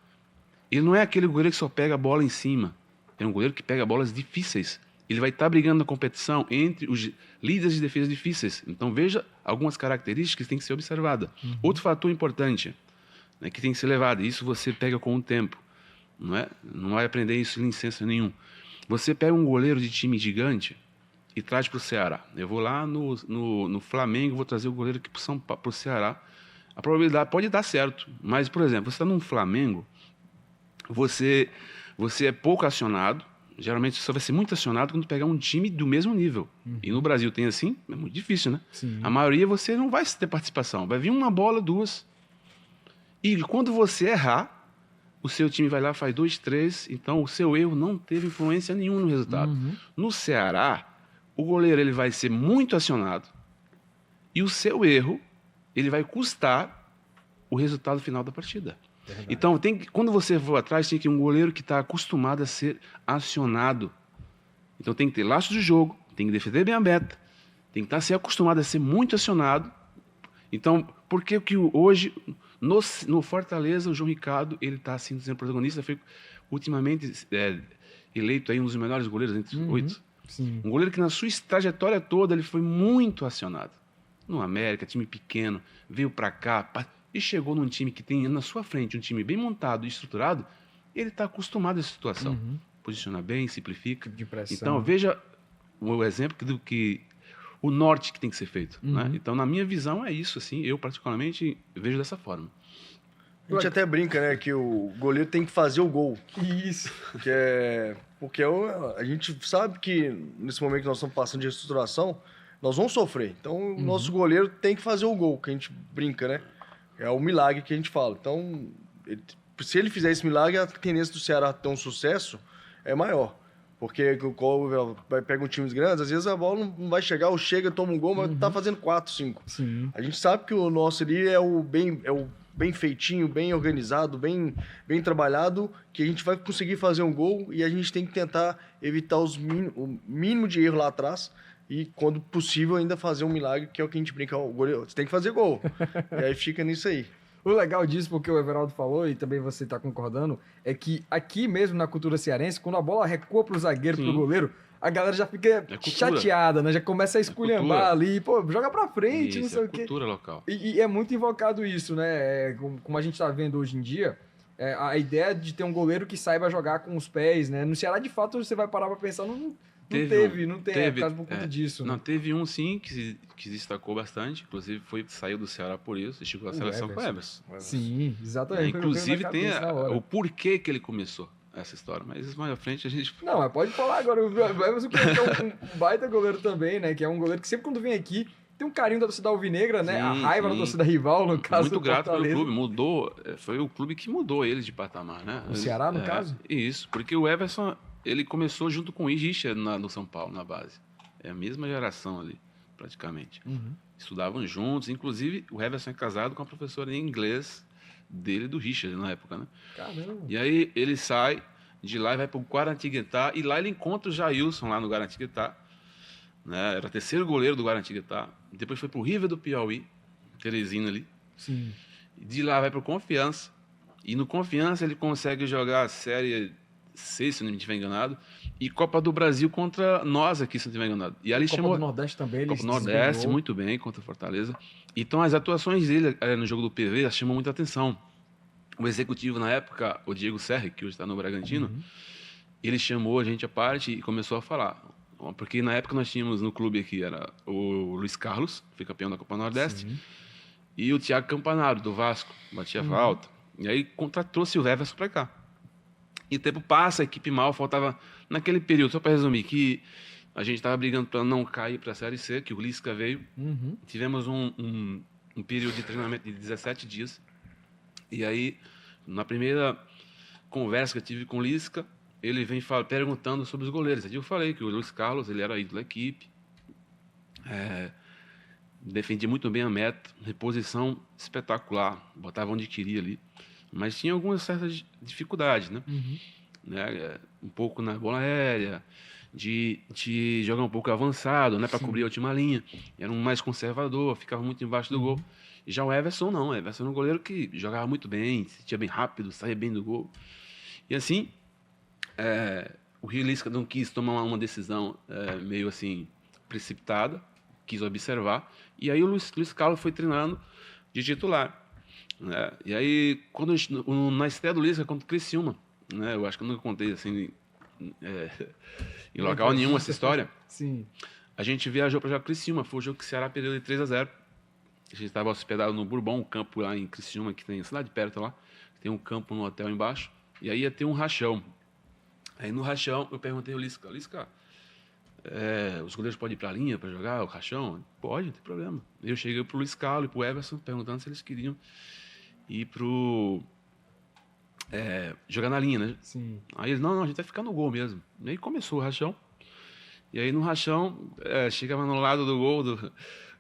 Ele não é aquele goleiro que só pega a bola em cima. É um goleiro que pega bolas difíceis ele vai estar brigando na competição entre os líderes de defesa difíceis. Então, veja algumas características que têm que ser observadas. Outro fator importante, né, que tem que ser levado, isso você pega com o tempo, não vai aprender isso em licença nenhum. Você pega um goleiro de time gigante e traz para o Ceará. Eu vou lá no Flamengo, vou trazer o goleiro aqui para o Ceará. A probabilidade pode dar certo, mas, por exemplo, você está num Flamengo, você é pouco acionado. Geralmente você vai ser muito acionado quando pegar um time do mesmo nível. E no Brasil tem assim, é muito difícil, né? Sim. A maioria você não vai ter participação. Vai vir uma bola, duas. E quando você errar, o seu time vai lá, faz 2, 3. Então o seu erro não teve influência nenhuma no resultado. No Ceará, o goleiro ele vai ser muito acionado. E o seu erro, ele vai custar o resultado final da partida. Verdade. Então, quando você for atrás, tem que ter um goleiro que está acostumado a ser acionado. Então, tem que ter laço de jogo, tem que defender bem a meta, tem que estar ser acostumado a ser muito acionado. Então, por que hoje, no Fortaleza, o João Ricardo, ele está sendo protagonista, foi ultimamente eleito aí um dos melhores goleiros entre os 8. Sim. Um goleiro que, na sua trajetória toda, ele foi muito acionado. No América, time pequeno, veio para cá, e chegou num time que tem na sua frente um time bem montado e estruturado, ele está acostumado a essa situação. Posiciona bem, simplifica. De pressão. Então, veja o exemplo do que o norte que tem que ser feito. Né? Então, na minha visão, é isso. Assim, eu, particularmente, vejo dessa forma. A gente até brinca, né, que o goleiro tem que fazer o gol. Isso. Porque a gente sabe que, nesse momento que nós estamos passando de reestruturação, nós vamos sofrer. Então, o nosso goleiro tem que fazer o gol, que a gente brinca, né? É o milagre que a gente fala. Então, se ele fizer esse milagre, a tendência do Ceará ter um sucesso é maior. Porque pega um time grande, às vezes a bola não vai chegar, ou chega, toma um gol, mas tá fazendo 4, 5. Sim. A gente sabe que o nosso ali é o bem feitinho, bem organizado, bem trabalhado, que a gente vai conseguir fazer um gol e a gente tem que tentar evitar o mínimo de erro lá atrás. E, quando possível, ainda fazer um milagre, que é o que a gente brinca. O goleiro, você tem que fazer gol. E aí fica nisso aí. O legal disso, porque o Everaldo falou, e também você está concordando, é que aqui mesmo na cultura cearense, quando a bola recua pro zagueiro, pro goleiro, a galera já fica chateada, né? Já começa a esculhambar ali, pô, joga pra frente, não sei o quê. Cultura local. E é muito invocado isso, né? Como a gente tá vendo hoje em dia, a ideia de ter um goleiro que saiba jogar com os pés, né? No Ceará, de fato, você vai parar pra pensar, não teve por conta disso. Não, né? teve um sim que se destacou bastante, inclusive saiu do Ceará por isso, e chegou à seleção com o Everson. Sim, exatamente. Inclusive tem o porquê que ele começou essa história, mas isso mais à frente a gente... Não, mas pode falar agora, o Everson que é um baita goleiro também, né, que é um goleiro que sempre quando vem aqui tem um carinho da torcida alvinegra, né, a raiva da torcida rival, no caso muito do grato Fortaleza. pelo clube, mudou, foi o clube que mudou ele de patamar, né? O Ceará, no caso? Isso, porque o Everson... Ele começou junto com o Richard no São Paulo, na base. É a mesma geração ali, praticamente. Estudavam juntos. Inclusive, o Everson é casado com a professora em inglês dele, do Richard, na época, né? Caramba. E aí ele sai de lá e vai para o Guaratinguetá. E lá ele encontra o Jailson, lá no Guaratinguetá. Né? Era terceiro goleiro do Guaratinguetá. Depois foi para o River do Piauí, Teresina ali. Sim. De lá vai para o Confiança. E no Confiança ele consegue jogar a Série C, se não me estiver enganado, e Copa do Brasil contra nós aqui, se não estiver enganado. E ali Copa do Nordeste também, ele Copa do Nordeste, muito bem, contra Fortaleza. Então, as atuações dele no jogo do PV chamam muita atenção. O executivo, na época, o Diego Serri, que hoje está no Bragantino, ele chamou a gente à parte e começou a falar. Porque na época nós tínhamos no clube aqui, era o Luiz Carlos, que foi campeão da Copa do Nordeste, e o Thiago Campanaro, do Vasco, batia falta. E aí trouxe o Everson para cá. E o tempo passa, a equipe mal, faltava... Naquele período, só para resumir, que a gente estava brigando para não cair para a Série C, que o Lisca veio. Tivemos um período de treinamento de 17 dias. E aí, na primeira conversa que eu tive com o Lisca, ele vem perguntando sobre os goleiros. Aí eu falei que o Luiz Carlos, ele era ídolo da equipe, defendia muito bem a meta, reposição espetacular, botava onde queria ali. Mas tinha algumas certas dificuldades, né? Um pouco na bola aérea, de jogar um pouco avançado, né? Para cobrir a última linha. Era um mais conservador, ficava muito embaixo do gol. E já o Everson não. O Everson era um goleiro que jogava muito bem, se sentia bem rápido, saía bem do gol. E assim, o Lisca não quis tomar uma decisão meio assim precipitada, quis observar, e aí o Luiz Carlos foi treinando de titular, né? E aí, na estreia do Lisca contra o Criciúma, né? Eu acho que eu nunca contei assim em local nenhum essa história. Sim. A gente viajou para Criciúma, foi o jogo que o Ceará perdeu de 3-0. A gente estava hospedado no Bourbon, um campo lá em Criciúma, que tem a cidade perto lá, tem um campo no hotel embaixo, e aí ia ter um rachão. Aí no rachão eu perguntei ao Lisca, os goleiros podem ir para a linha para jogar o rachão? Pode, não tem problema. Eu cheguei pro Luiz Carlos e pro Everson perguntando se eles queriam ir jogar na linha, né? Sim. Aí eles, não, a gente vai ficar no gol mesmo. E aí começou o rachão. E aí no rachão, chegava no lado do gol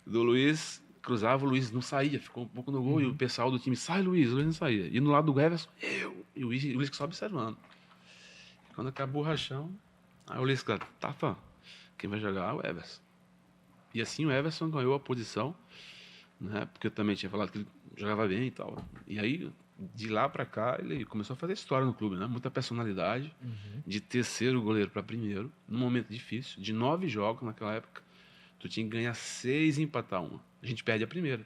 do Luiz, cruzava, o Luiz não saía, ficou um pouco no gol, e o pessoal do time, sai Luiz, o Luiz não saía. E no lado do Everson, e o Luiz só observando. E quando acabou o rachão, aí o Luiz, quem vai jogar é o Everson. E assim o Everson ganhou a posição, né? Porque eu também tinha falado que ele jogava bem e tal. E aí, de lá para cá, ele começou a fazer história no clube, né? Muita personalidade, de terceiro goleiro para primeiro, num momento difícil, de 9 jogos naquela época, tu tinha que ganhar 6 e empatar 1. A gente perde a primeira.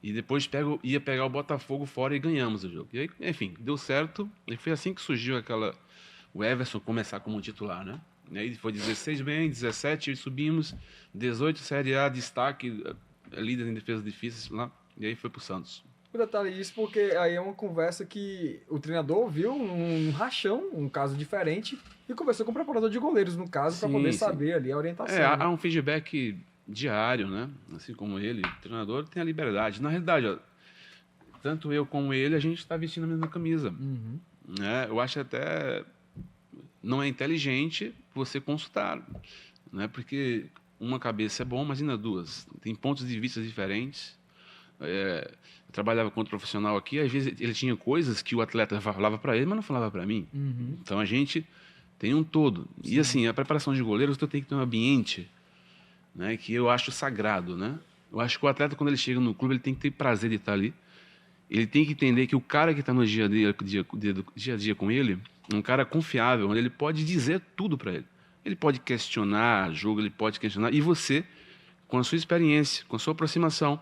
E depois ia pegar o Botafogo fora e ganhamos o jogo. E aí, enfim, deu certo. E foi assim que surgiu o Everson começar como titular, né? E aí foi 16 bem, 17 subimos, 18 Série A, destaque, líder em defesas difíceis lá. E aí foi pro Santos. O detalhe disso porque aí é uma conversa que o treinador viu um rachão, um caso diferente, e conversou com o preparador de goleiros, no caso, para poder saber ali a orientação. Né? Há um feedback diário, né? Assim como ele, o treinador tem a liberdade. Na realidade, tanto eu como ele, a gente está vestindo a mesma camisa. Né? Eu acho até não é inteligente você consultar, né? Porque uma cabeça é bom, imagina duas. Tem pontos de vista diferentes. Eu trabalhava com outro profissional aqui, às vezes ele tinha coisas que o atleta falava para ele, mas não falava para mim. Então a gente tem um todo. Sim. E assim, a preparação de goleiros, tu tem que ter um ambiente, né, que eu acho sagrado, né? Eu acho que o atleta, quando ele chega no clube, ele tem que ter prazer de estar ali. Ele tem que entender que o cara que está no dia a dia com ele é um cara confiável, onde ele pode dizer tudo para ele. Ele pode questionar jogo, ele pode questionar. E você, com a sua experiência, com a sua aproximação,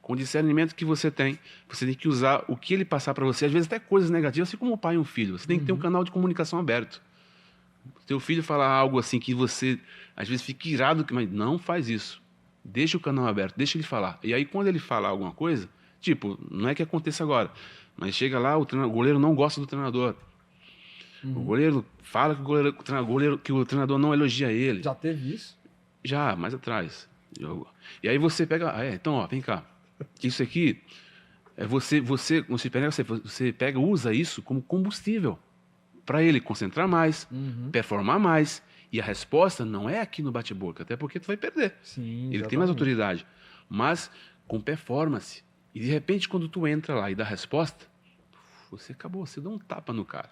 com o discernimento que você tem que usar o que ele passar para você, às vezes até coisas negativas, assim como o pai e um filho. Você tem que ter um canal de comunicação aberto. Teu filho falar algo assim que você, às vezes, fica irado, mas não faz isso. Deixa o canal aberto, deixa ele falar. E aí, quando ele falar alguma coisa, tipo, não é que aconteça agora, mas chega lá, o goleiro não gosta do treinador. O goleiro fala que o treinador não elogia ele. Já teve isso? Já, mais atrás. E aí você pega, então, ó, vem cá. Isso aqui, você pega, usa isso como combustível para ele concentrar mais, performar mais. E a resposta não é aqui no bate-boca, até porque tu vai perder. Sim, ele tem mais autoridade, mas com performance. E de repente, quando tu entra lá e dá a resposta, você acabou, você dá um tapa no cara.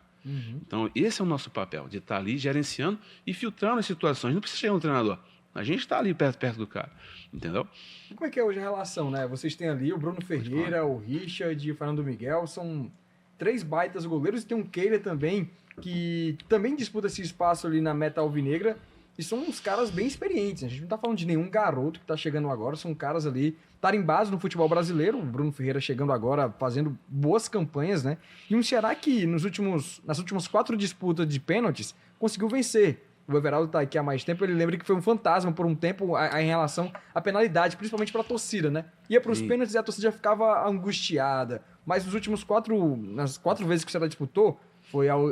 Então, esse é o nosso papel, de estar ali gerenciando e filtrando as situações. Não precisa chegar um treinador. A gente está ali perto do cara, entendeu? E como é que é hoje a relação, né? Vocês têm ali o Bruno Ferreira, o Richard e o Fernando Miguel, são 3 baitas goleiros, e tem um Keila também, que também disputa esse espaço ali na meta alvinegra, e são uns caras bem experientes. A gente não tá falando de nenhum garoto que tá chegando agora, são caras ali tarimbados no futebol brasileiro, o Bruno Ferreira chegando agora, fazendo boas campanhas, né? E um Ceará que nas últimas 4 disputas de pênaltis conseguiu vencer. O Everaldo tá aqui há mais tempo, ele lembra que foi um fantasma por um tempo em relação à penalidade, principalmente para a torcida, né? Ia para os pênaltis e a torcida já ficava angustiada. Mas nas 4 vezes que o Ceará disputou,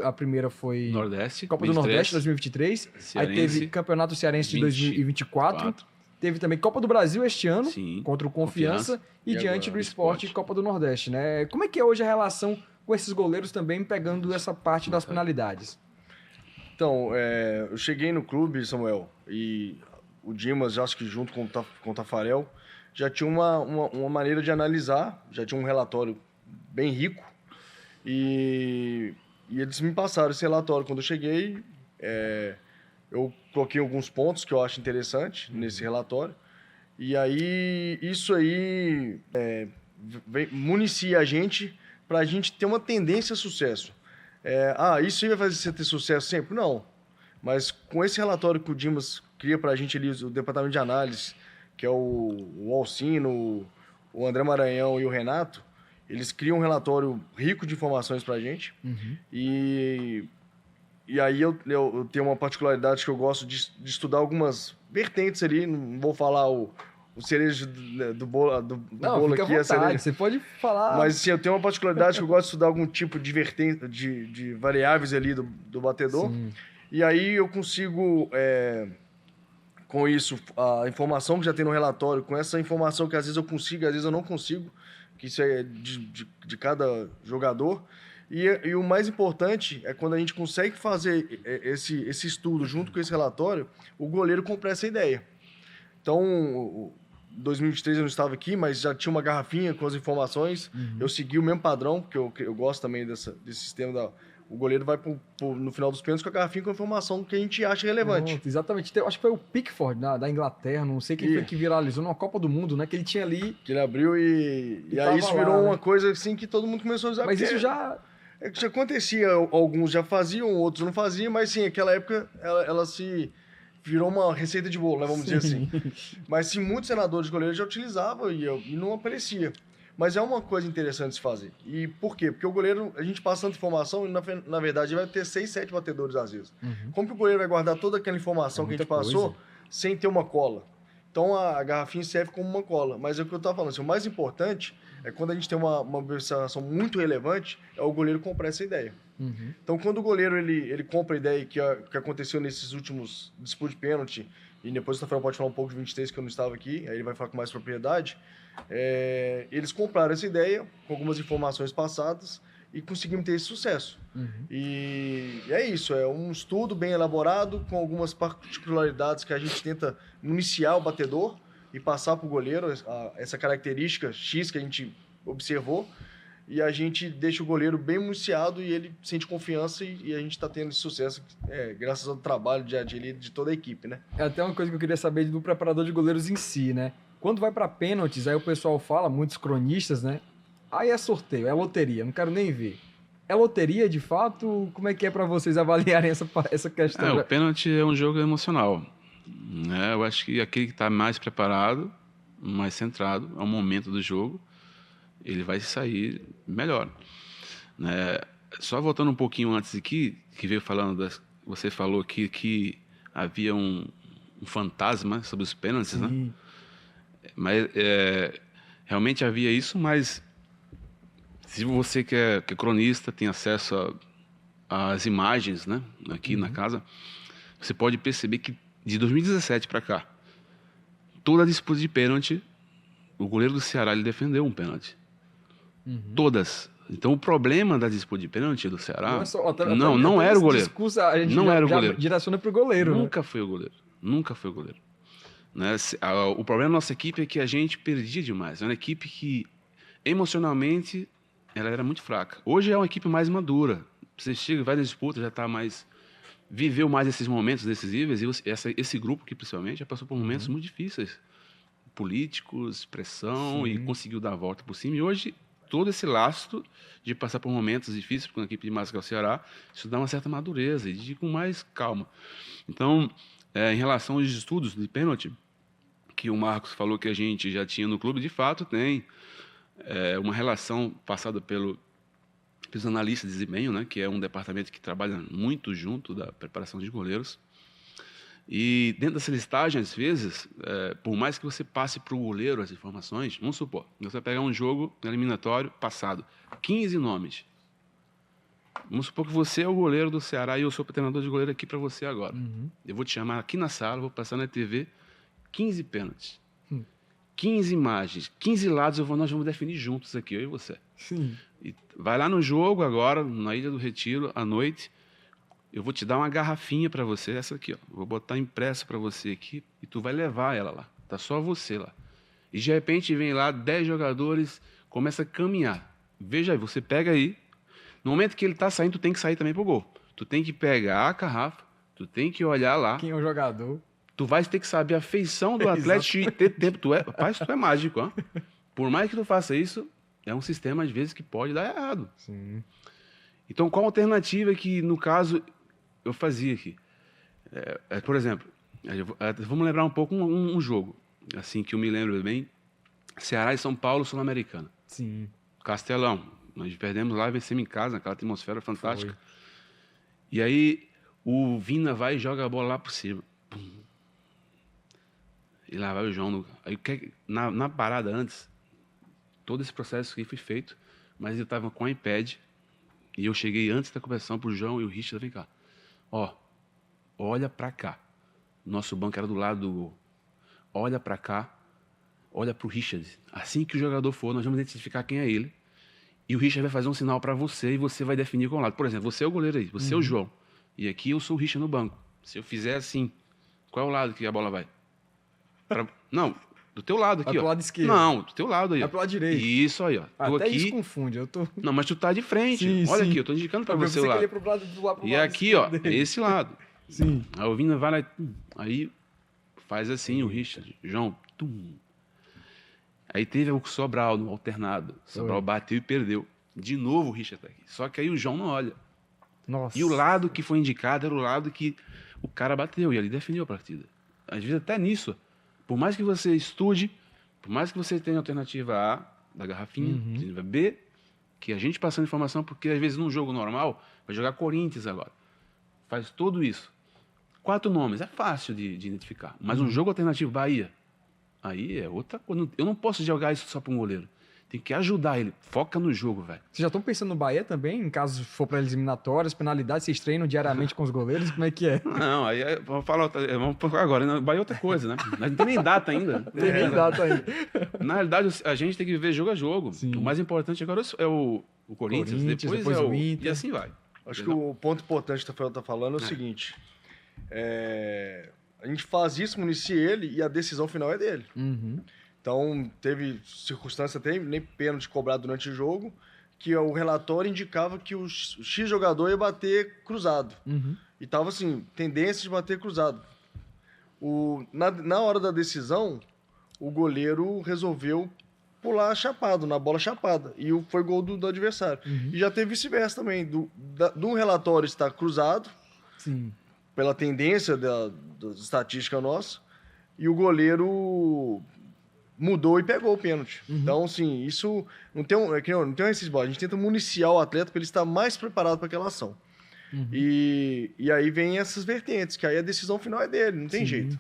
a primeira foi Nordeste, Copa 23, do Nordeste 2023, Cearense, aí teve Campeonato Cearense de 2024, teve também Copa do Brasil este ano, contra o Confiança, e diante do Sport Copa do Nordeste, né? Como é que é hoje a relação com esses goleiros também, pegando essa parte das penalidades? Então, eu cheguei no clube, Samuel, e o Dimas, acho que junto com o Tafarel, já tinha uma maneira de analisar, já tinha um relatório bem rico, e eles me passaram esse relatório. Quando eu cheguei, eu coloquei alguns pontos que eu acho interessante nesse relatório, e aí isso aí municia a gente para a gente ter uma tendência a sucesso. Isso aí vai fazer você ter sucesso sempre? Não. Mas com esse relatório que o Dimas cria para a gente ali, o departamento de análise, que é o Alcino, o André Maranhão e o Renato, eles criam um relatório rico de informações para a gente. E aí eu tenho uma particularidade que eu gosto de estudar algumas vertentes ali, não vou falar o cereja do bolo, Não, bolo fica à aqui, a vontade, cereja. você pode falar. Mas assim, eu tenho uma particularidade que eu gosto de estudar algum tipo de vertente, de variáveis ali do batedor. Sim. E aí eu consigo, com isso, a informação que já tem no relatório, com essa informação que às vezes eu consigo, às vezes eu não consigo, que isso é de cada jogador. E o mais importante é quando a gente consegue fazer esse estudo junto com esse relatório, o goleiro compra essa ideia. Então, em 2023 eu não estava aqui, mas já tinha uma garrafinha com as informações. Eu segui o mesmo padrão, porque eu gosto também desse sistema o goleiro vai no final dos pênaltis com a garrafinha com a informação que a gente acha relevante. Pronto, exatamente. Acho que foi o Pickford da Inglaterra, não sei quem foi que viralizou numa Copa do Mundo, né? Que ele tinha ali. Que ele abriu e aí tava isso lá, virou né? uma coisa assim que todo mundo começou a usar. Mas porque isso já. É que já acontecia, alguns já faziam, outros não faziam, mas sim, aquela época ela se virou uma receita de bolo, né, vamos dizer assim. Mas sim, muitos senadores de goleiro já utilizavam e não aparecia. Mas é uma coisa interessante de se fazer. E por quê? Porque o goleiro, a gente passa tanta informação e na verdade vai ter 6, 7 batedores às vezes. Como que o goleiro vai guardar toda aquela informação que a gente passou sem ter uma cola? Então a garrafinha serve como uma cola. Mas é o que eu estava falando, assim, o mais importante é quando a gente tem uma observação muito relevante, é o goleiro comprar essa ideia. Então quando o goleiro ele compra a ideia que aconteceu nesses últimos disputas de pênalti, e depois o Tafarel pode falar um pouco de 23, que eu não estava aqui, aí ele vai falar com mais propriedade, eles compraram essa ideia com algumas informações passadas e conseguimos ter esse sucesso. E é isso, é um estudo bem elaborado, com algumas particularidades que a gente tenta iniciar o batedor e passar para o goleiro essa característica X que a gente observou, e a gente deixa o goleiro bem municiado e ele sente confiança e a gente está tendo esse sucesso graças ao trabalho de toda a equipe, né? É até uma coisa que eu queria saber do preparador de goleiros em si, né? Quando vai para pênaltis, aí o pessoal fala, muitos cronistas, né? Aí é sorteio, é loteria, não quero nem ver. É loteria, de fato? Como é que é para vocês avaliarem essa questão? O pênalti é um jogo emocional, né? Eu acho que aquele que está mais preparado, mais centrado ao momento do jogo, ele vai sair melhor, né? Só voltando um pouquinho antes aqui, que veio falando, você falou aqui que havia um fantasma sobre os pênaltis, né? Mas realmente havia isso, mas se você que é cronista, tem acesso às imagens, né, aqui na casa, você pode perceber que de 2017 para cá, toda a disputa de pênalti, o goleiro do Ceará ele defendeu um pênalti. Todas. Então o problema da disputa de pênalti do Ceará não era o goleiro. Não era o goleiro. Direciona para o goleiro. Nunca foi o goleiro. Nunca foi o goleiro. Né? O problema da nossa equipe é que a gente perdia demais. É uma equipe que, emocionalmente, ela era muito fraca. Hoje é uma equipe mais madura. Você chega, vai na disputa, já está mais... Viveu mais esses momentos decisivos. E esse grupo, que principalmente, já passou por momentos muito difíceis. Políticos, pressão, e conseguiu dar a volta por cima. E hoje, todo esse lastro de passar por momentos difíceis com a equipe de massa que é o Ceará, isso dá uma certa madureza e de com mais calma. Então, em relação aos estudos de pênalti, que o Marcos falou que a gente já tinha no clube, de fato tem uma relação passada pelos analistas de desempenho, né, que é um departamento que trabalha muito junto da preparação de goleiros. E dentro dessa listagem, às vezes, por mais que você passe para o goleiro as informações, vamos supor, você vai pegar um jogo eliminatório passado, 15 nomes. Vamos supor que você é o goleiro do Ceará e eu sou o treinador de goleiro aqui para você agora. Eu vou te chamar aqui na sala, vou passar na TV 15 pênaltis, 15 imagens, 15 lados, nós vamos definir juntos aqui, eu e você. Sim. E vai lá no jogo agora, na Ilha do Retiro, à noite, eu vou te dar uma garrafinha para você, essa aqui, ó. Vou botar impressa para você aqui e tu vai levar ela lá. Tá só você lá. E de repente vem lá 10 jogadores, começa a caminhar. Veja aí, você pega aí. No momento que ele tá saindo, tu tem que sair também pro gol. Tu tem que pegar a garrafa, tu tem que olhar lá. Quem é o jogador? Tu vai ter que saber a feição do atleta e ter tempo. Rapaz, tu é mágico, ó. Por mais que tu faça isso, é um sistema, às vezes, que pode dar errado. Sim. Então, qual a alternativa que, no caso, eu fazia aqui? Por exemplo, vamos lembrar um pouco um jogo, assim, que eu me lembro bem. Ceará e São Paulo, Sul-Americana. Sim. Castelão. Nós perdemos lá e vencemos em casa, naquela atmosfera fantástica. Foi. E aí o Vina vai e joga a bola lá por cima. Pum. E lá vai o João. Aí, na parada antes, todo esse processo aqui foi feito, mas eu estava com o iPad e eu cheguei antes da conversação pro João e o Richard, vem cá. Ó, olha pra cá. Nosso banco era do lado do gol. Olha pra cá, olha pro Richard. Assim que o jogador for, nós vamos identificar quem é ele. E o Richard vai fazer um sinal para você e você vai definir qual lado. Por exemplo, você é o goleiro aí, você é o João. E aqui eu sou o Richard no banco. Se eu fizer assim, qual é o lado que a bola vai? Não, do teu lado aqui, Vai pro ó. lado esquerdo. Não, do teu lado aí, ó. Vai pro lado direito. Isso aí, ó. Tu Até aqui... isso confunde, eu tô... Não, mas tu tá de frente. Sim, Olha sim. aqui, eu tô indicando para você o Você lado. queria pro lado do lado pro E lado aqui, ó, esquerdo é dele. esse lado. Sim. Aí o Vina vai lá e... Aí faz assim o Richard. João, tum. Aí teve o Sobral no alternado. O Sobral bateu e perdeu. De novo o Richard tá aqui. Só que aí o João não olha. Nossa. E o lado que foi indicado era o lado que o cara bateu. E ele definiu a partida. Às vezes até nisso, por mais que você estude, por mais que você tenha a alternativa A, da garrafinha, alternativa B, que a gente passando informação, porque às vezes num jogo normal, vai jogar Corinthians agora. Faz tudo isso. 4 nomes, é fácil de identificar. Mas um jogo alternativo Bahia, aí é outra coisa. Eu não posso jogar isso só para um goleiro. Tem que ajudar ele. Foca no jogo, velho. Vocês já estão pensando no Bahia também? Em caso for para eliminatórias, penalidades, vocês treinam diariamente com os goleiros? Como é que é? Não, aí vamos falar agora. Né? Bahia é outra coisa, né? Mas não tem nem data ainda. Tem nem data ainda. Na realidade, a gente tem que viver jogo a jogo. Sim. O mais importante agora é o Corinthians, depois é o Inter. E assim vai. Acho que o ponto importante que o Tafarel está falando é o seguinte. A gente faz isso, municia ele e a decisão final é dele. Então, teve circunstância, nem pênalti cobrado durante o jogo, que o relatório indicava que o X jogador ia bater cruzado. E tava assim, tendência de bater cruzado. Na hora da decisão, o goleiro resolveu pular chapado, na bola chapada. E foi gol do adversário. E já teve vice-versa também. Do relatório estar cruzado, Sim. pela tendência da estatística nossa, e o goleiro mudou e pegou o pênalti. Então, assim, isso não tem não tem esses bolas. A gente tenta municiar o atleta para ele estar mais preparado para aquela ação. E aí vem essas vertentes, que aí a decisão final é dele, não tem jeito.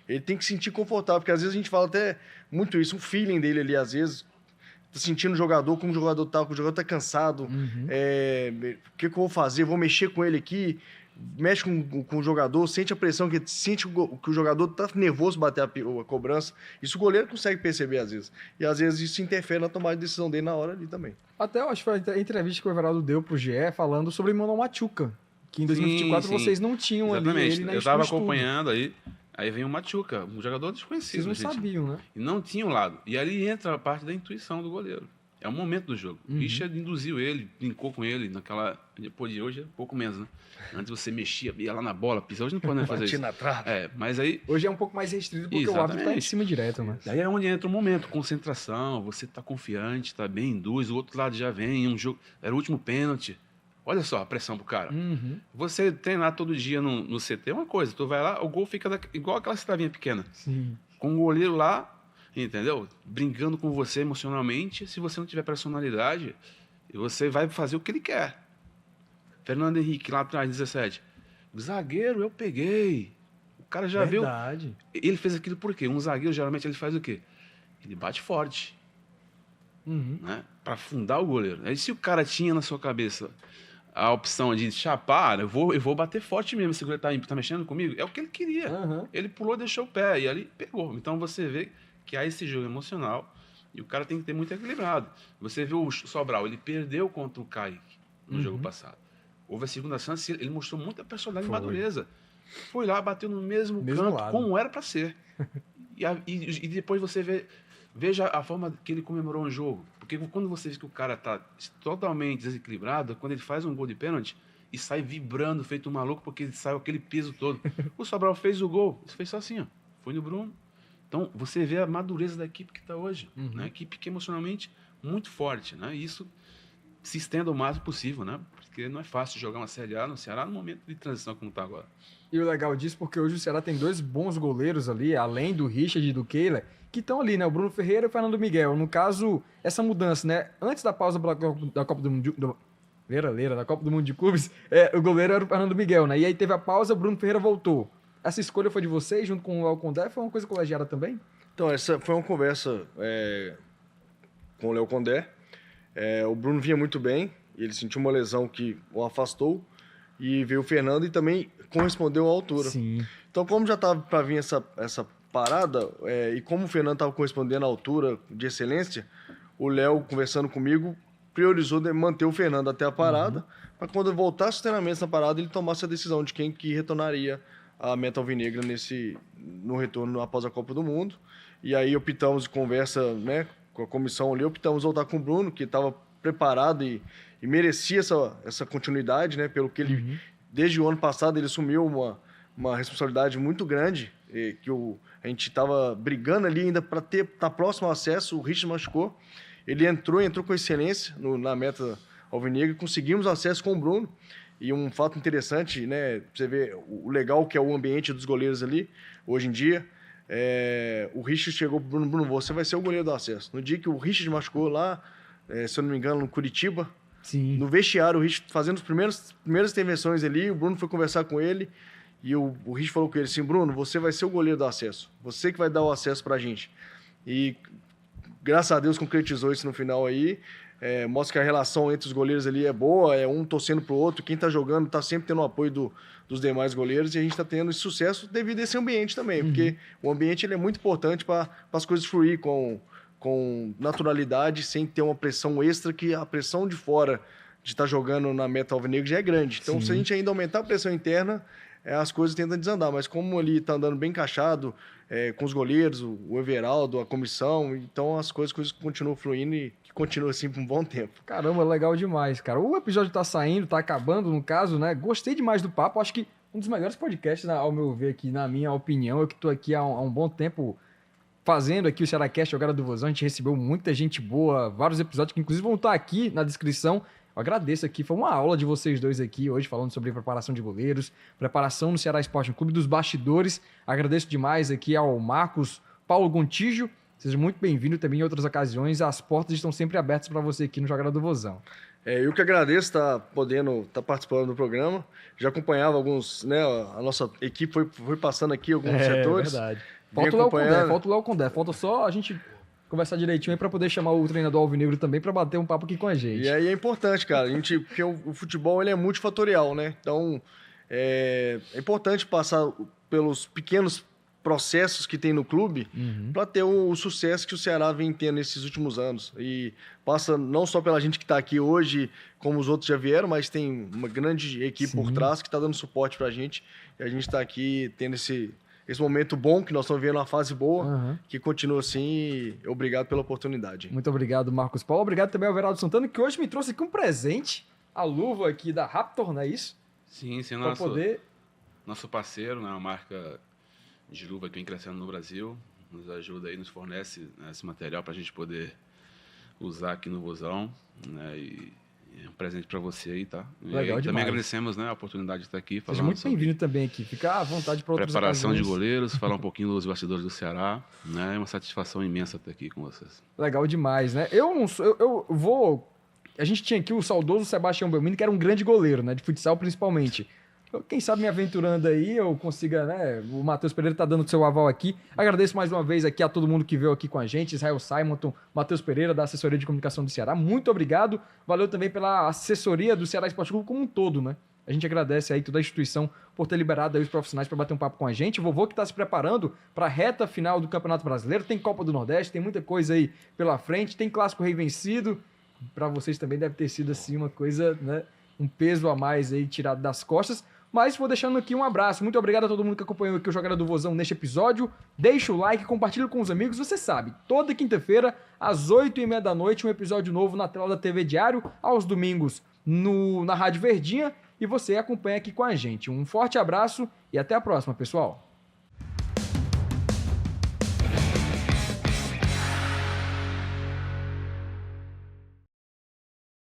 Ele tem que se sentir confortável, porque às vezes a gente fala até muito isso, um feeling dele ali, às vezes, tá sentindo o jogador, como o jogador tá, o jogador tá cansado, o que eu vou fazer? Vou mexer com ele aqui, mexe com o jogador, sente a pressão, sente que o jogador tá nervoso bater a cobrança. Isso o goleiro consegue perceber às vezes. E às vezes isso interfere na tomada de decisão dele na hora ali também. Até eu acho que foi a entrevista que o Everaldo deu pro GE falando sobre o Mano Machuca, que em 2024 Sim. vocês não tinham Exatamente. ali ele na Eu tava estudo. acompanhando aí vem o Machuca, um jogador desconhecido. Vocês não gente. sabiam, né? E não tinha um lado. E ali entra a parte da intuição do goleiro. É o momento do jogo. O Richard induziu ele, brincou com ele naquela... Depois de hoje é pouco menos, né? Antes você mexia, ia lá na bola, pisava. Hoje não pode fazer isso. Na trave. Mas aí... Hoje é um pouco mais restrito porque o árbitro tá em cima direto, né? Daí é onde entra o momento, concentração, você tá confiante, tá bem, induz, o outro lado já vem, um jogo... Era o último pênalti. Olha só a pressão pro cara. Você treinar todo dia no CT é uma coisa, tu vai lá, o gol fica igual aquela travinha pequena. Sim. Com o goleiro lá, entendeu? Brincando com você emocionalmente, se você não tiver personalidade, você vai fazer o que ele quer. Fernando Henrique, lá atrás, 17. Zagueiro, eu peguei. O cara já Verdade. viu. Ele fez aquilo por quê? Um zagueiro, geralmente, ele faz o quê? Ele bate forte. Né? Para afundar o goleiro. Aí, se o cara tinha na sua cabeça a opção de chapar, eu vou bater forte mesmo, se o goleiro tá mexendo comigo, é o que ele queria. Ele pulou, deixou o pé e ali pegou. Então, você vê que há esse jogo emocional e o cara tem que ter muito equilibrado. Você vê o Sobral, ele perdeu contra o Kaique no jogo passado. Houve a segunda chance, ele mostrou muita personalidade e madureza. Foi lá, bateu no mesmo canto, lado. como era para ser. E depois você veja a forma que ele comemorou um jogo. Porque quando você vê que o cara tá totalmente desequilibrado, quando ele faz um gol de pênalti e sai vibrando, feito um maluco, porque ele saiu aquele peso todo. O Sobral fez o gol, isso fez só assim, ó. Foi no Bruno. Então, você vê a madureza da equipe que está hoje. Né? A equipe que é emocionalmente muito forte. Né? E isso se estenda o máximo possível, né? Porque não é fácil jogar uma Série A no Ceará no momento de transição como está agora. E o legal disso, porque hoje o Ceará tem 2 bons goleiros ali, além do Richard e do Kehler, que estão ali, né? O Bruno Ferreira e o Fernando Miguel. No caso, essa mudança, né? Antes da pausa da Copa do Mundo... da Copa do Mundo de Clubes, o goleiro era o Fernando Miguel, né? E aí teve a pausa, o Bruno Ferreira voltou. Essa escolha foi de vocês, junto com o Léo Condé? Foi uma coisa colegiada também? Então, essa foi uma conversa com o Léo Condé. O Bruno vinha muito bem, ele sentiu uma lesão que o afastou, e veio o Fernando e também correspondeu à altura. Sim. Então, como já estava para vir essa parada, e como o Fernando estava correspondendo à altura de excelência, o Léo, conversando comigo, priorizou manter o Fernando até a parada, para quando voltasse os treinamentos na parada, ele tomasse a decisão de quem que retornaria a meta alvinegra no retorno após a Copa do Mundo. E aí optamos, conversa, né, com a comissão ali, optamos voltar com o Bruno, que estava preparado e merecia essa continuidade, né, pelo que ele, desde o ano passado, ele assumiu uma responsabilidade muito grande, que a gente estava brigando ali ainda para estar próximo ao acesso. O Richard machucou, ele entrou com excelência na meta alvinegra, conseguimos acesso com o Bruno. E um fato interessante, né, você vê o legal que é o ambiente dos goleiros ali, hoje em dia, o Richard chegou pro Bruno, você vai ser o goleiro do acesso. No dia que o Richard machucou lá, se eu não me engano, no Curitiba, Sim. No vestiário, o Richard fazendo as primeiras intervenções ali, o Bruno foi conversar com ele, e o Richard falou com ele assim: Bruno, você vai ser o goleiro do acesso, você que vai dar o acesso pra gente. E graças a Deus concretizou isso no final aí. Mostra que a relação entre os goleiros ali é boa, um torcendo pro outro, quem tá jogando tá sempre tendo o apoio dos demais goleiros, e a gente tá tendo esse sucesso devido a esse ambiente também, porque o ambiente ele é muito importante para as coisas fluir com naturalidade, sem ter uma pressão extra, que a pressão de fora de estar jogando na meta alvinegra já é grande. Então, se a gente ainda aumentar a pressão interna, as coisas tentam desandar, mas como ali tá andando bem encaixado, com os goleiros, o Everaldo, a comissão, então as coisas continuam fluindo e que continua assim por um bom tempo. Caramba, legal demais, cara. O episódio tá saindo, tá acabando, no caso, né? Gostei demais do papo, acho que um dos melhores podcasts, ao meu ver aqui, na minha opinião. Eu que tô aqui há um bom tempo fazendo aqui o CearáCast, Jogada do Vozão, a gente recebeu muita gente boa, vários episódios que inclusive vão estar aqui na descrição. Eu agradeço aqui, foi uma aula de vocês dois aqui hoje, falando sobre preparação de goleiros, preparação no Ceará Sporting Clube, dos bastidores. Agradeço demais aqui ao Marcos Paulo Gontijo, seja muito bem-vindo também em outras ocasiões, as portas estão sempre abertas para você aqui no Jogada do Vozão. Eu que agradeço estar participando do programa, já acompanhava alguns, né, a nossa equipe foi passando aqui alguns setores. É verdade. Falta o Léo Condé, falta só a gente conversar direitinho aí para poder chamar o treinador alvinegro também para bater um papo aqui com a gente. E aí é importante, cara, porque o futebol ele é multifatorial, né? Então é importante passar pelos pequenos processos que tem no clube para ter o sucesso que o Ceará vem tendo nesses últimos anos. E passa não só pela gente que está aqui hoje, como os outros já vieram, mas tem uma grande equipe por trás que está dando suporte para a gente. E a gente está aqui tendo esse momento bom, que nós estamos vendo uma fase boa, que continua assim, e obrigado pela oportunidade. Muito obrigado, Marcos Paulo. Obrigado também ao Everaldo Santana, que hoje me trouxe aqui um presente, a luva aqui da Raptor, não é isso? Sim, nosso parceiro, né, uma marca de luva que vem crescendo no Brasil, nos ajuda aí, nos fornece, né, esse material para a gente poder usar aqui no Vozão, né, e é um presente para você aí, tá? Legal demais. Também agradecemos, né, a oportunidade de estar aqui falando. Seja muito bem-vindo também aqui. Fica à vontade para outras preparação ocasiões. de goleiros, falar um pouquinho dos bastidores do Ceará, né? É uma satisfação imensa estar aqui com vocês. Legal demais, né? Eu vou... A gente tinha aqui o saudoso Sebastião Belmini, que era um grande goleiro, né? De futsal, principalmente. Quem sabe me aventurando aí, eu consiga, né? O Matheus Pereira tá dando o seu aval aqui. Agradeço mais uma vez aqui a todo mundo que veio aqui com a gente. Israel Simonton, Matheus Pereira, da Assessoria de Comunicação do Ceará. Muito obrigado. Valeu também pela assessoria do Ceará Esporte Clube como um todo, né? A gente agradece aí toda a instituição por ter liberado aí os profissionais para bater um papo com a gente. O vovô que está se preparando para a reta final do Campeonato Brasileiro. Tem Copa do Nordeste, tem muita coisa aí pela frente. Tem Clássico Rei vencido. Para vocês também deve ter sido assim uma coisa, né? Um peso a mais aí tirado das costas. Mas vou deixando aqui um abraço. Muito obrigado a todo mundo que acompanhou aqui o Jogada do Vozão neste episódio. Deixa o like, compartilha com os amigos. Você sabe, toda quinta-feira, às 8h30 da noite, um episódio novo na tela da TV Diário. Aos domingos, na Rádio Verdinha. E você acompanha aqui com a gente. Um forte abraço e até a próxima, pessoal.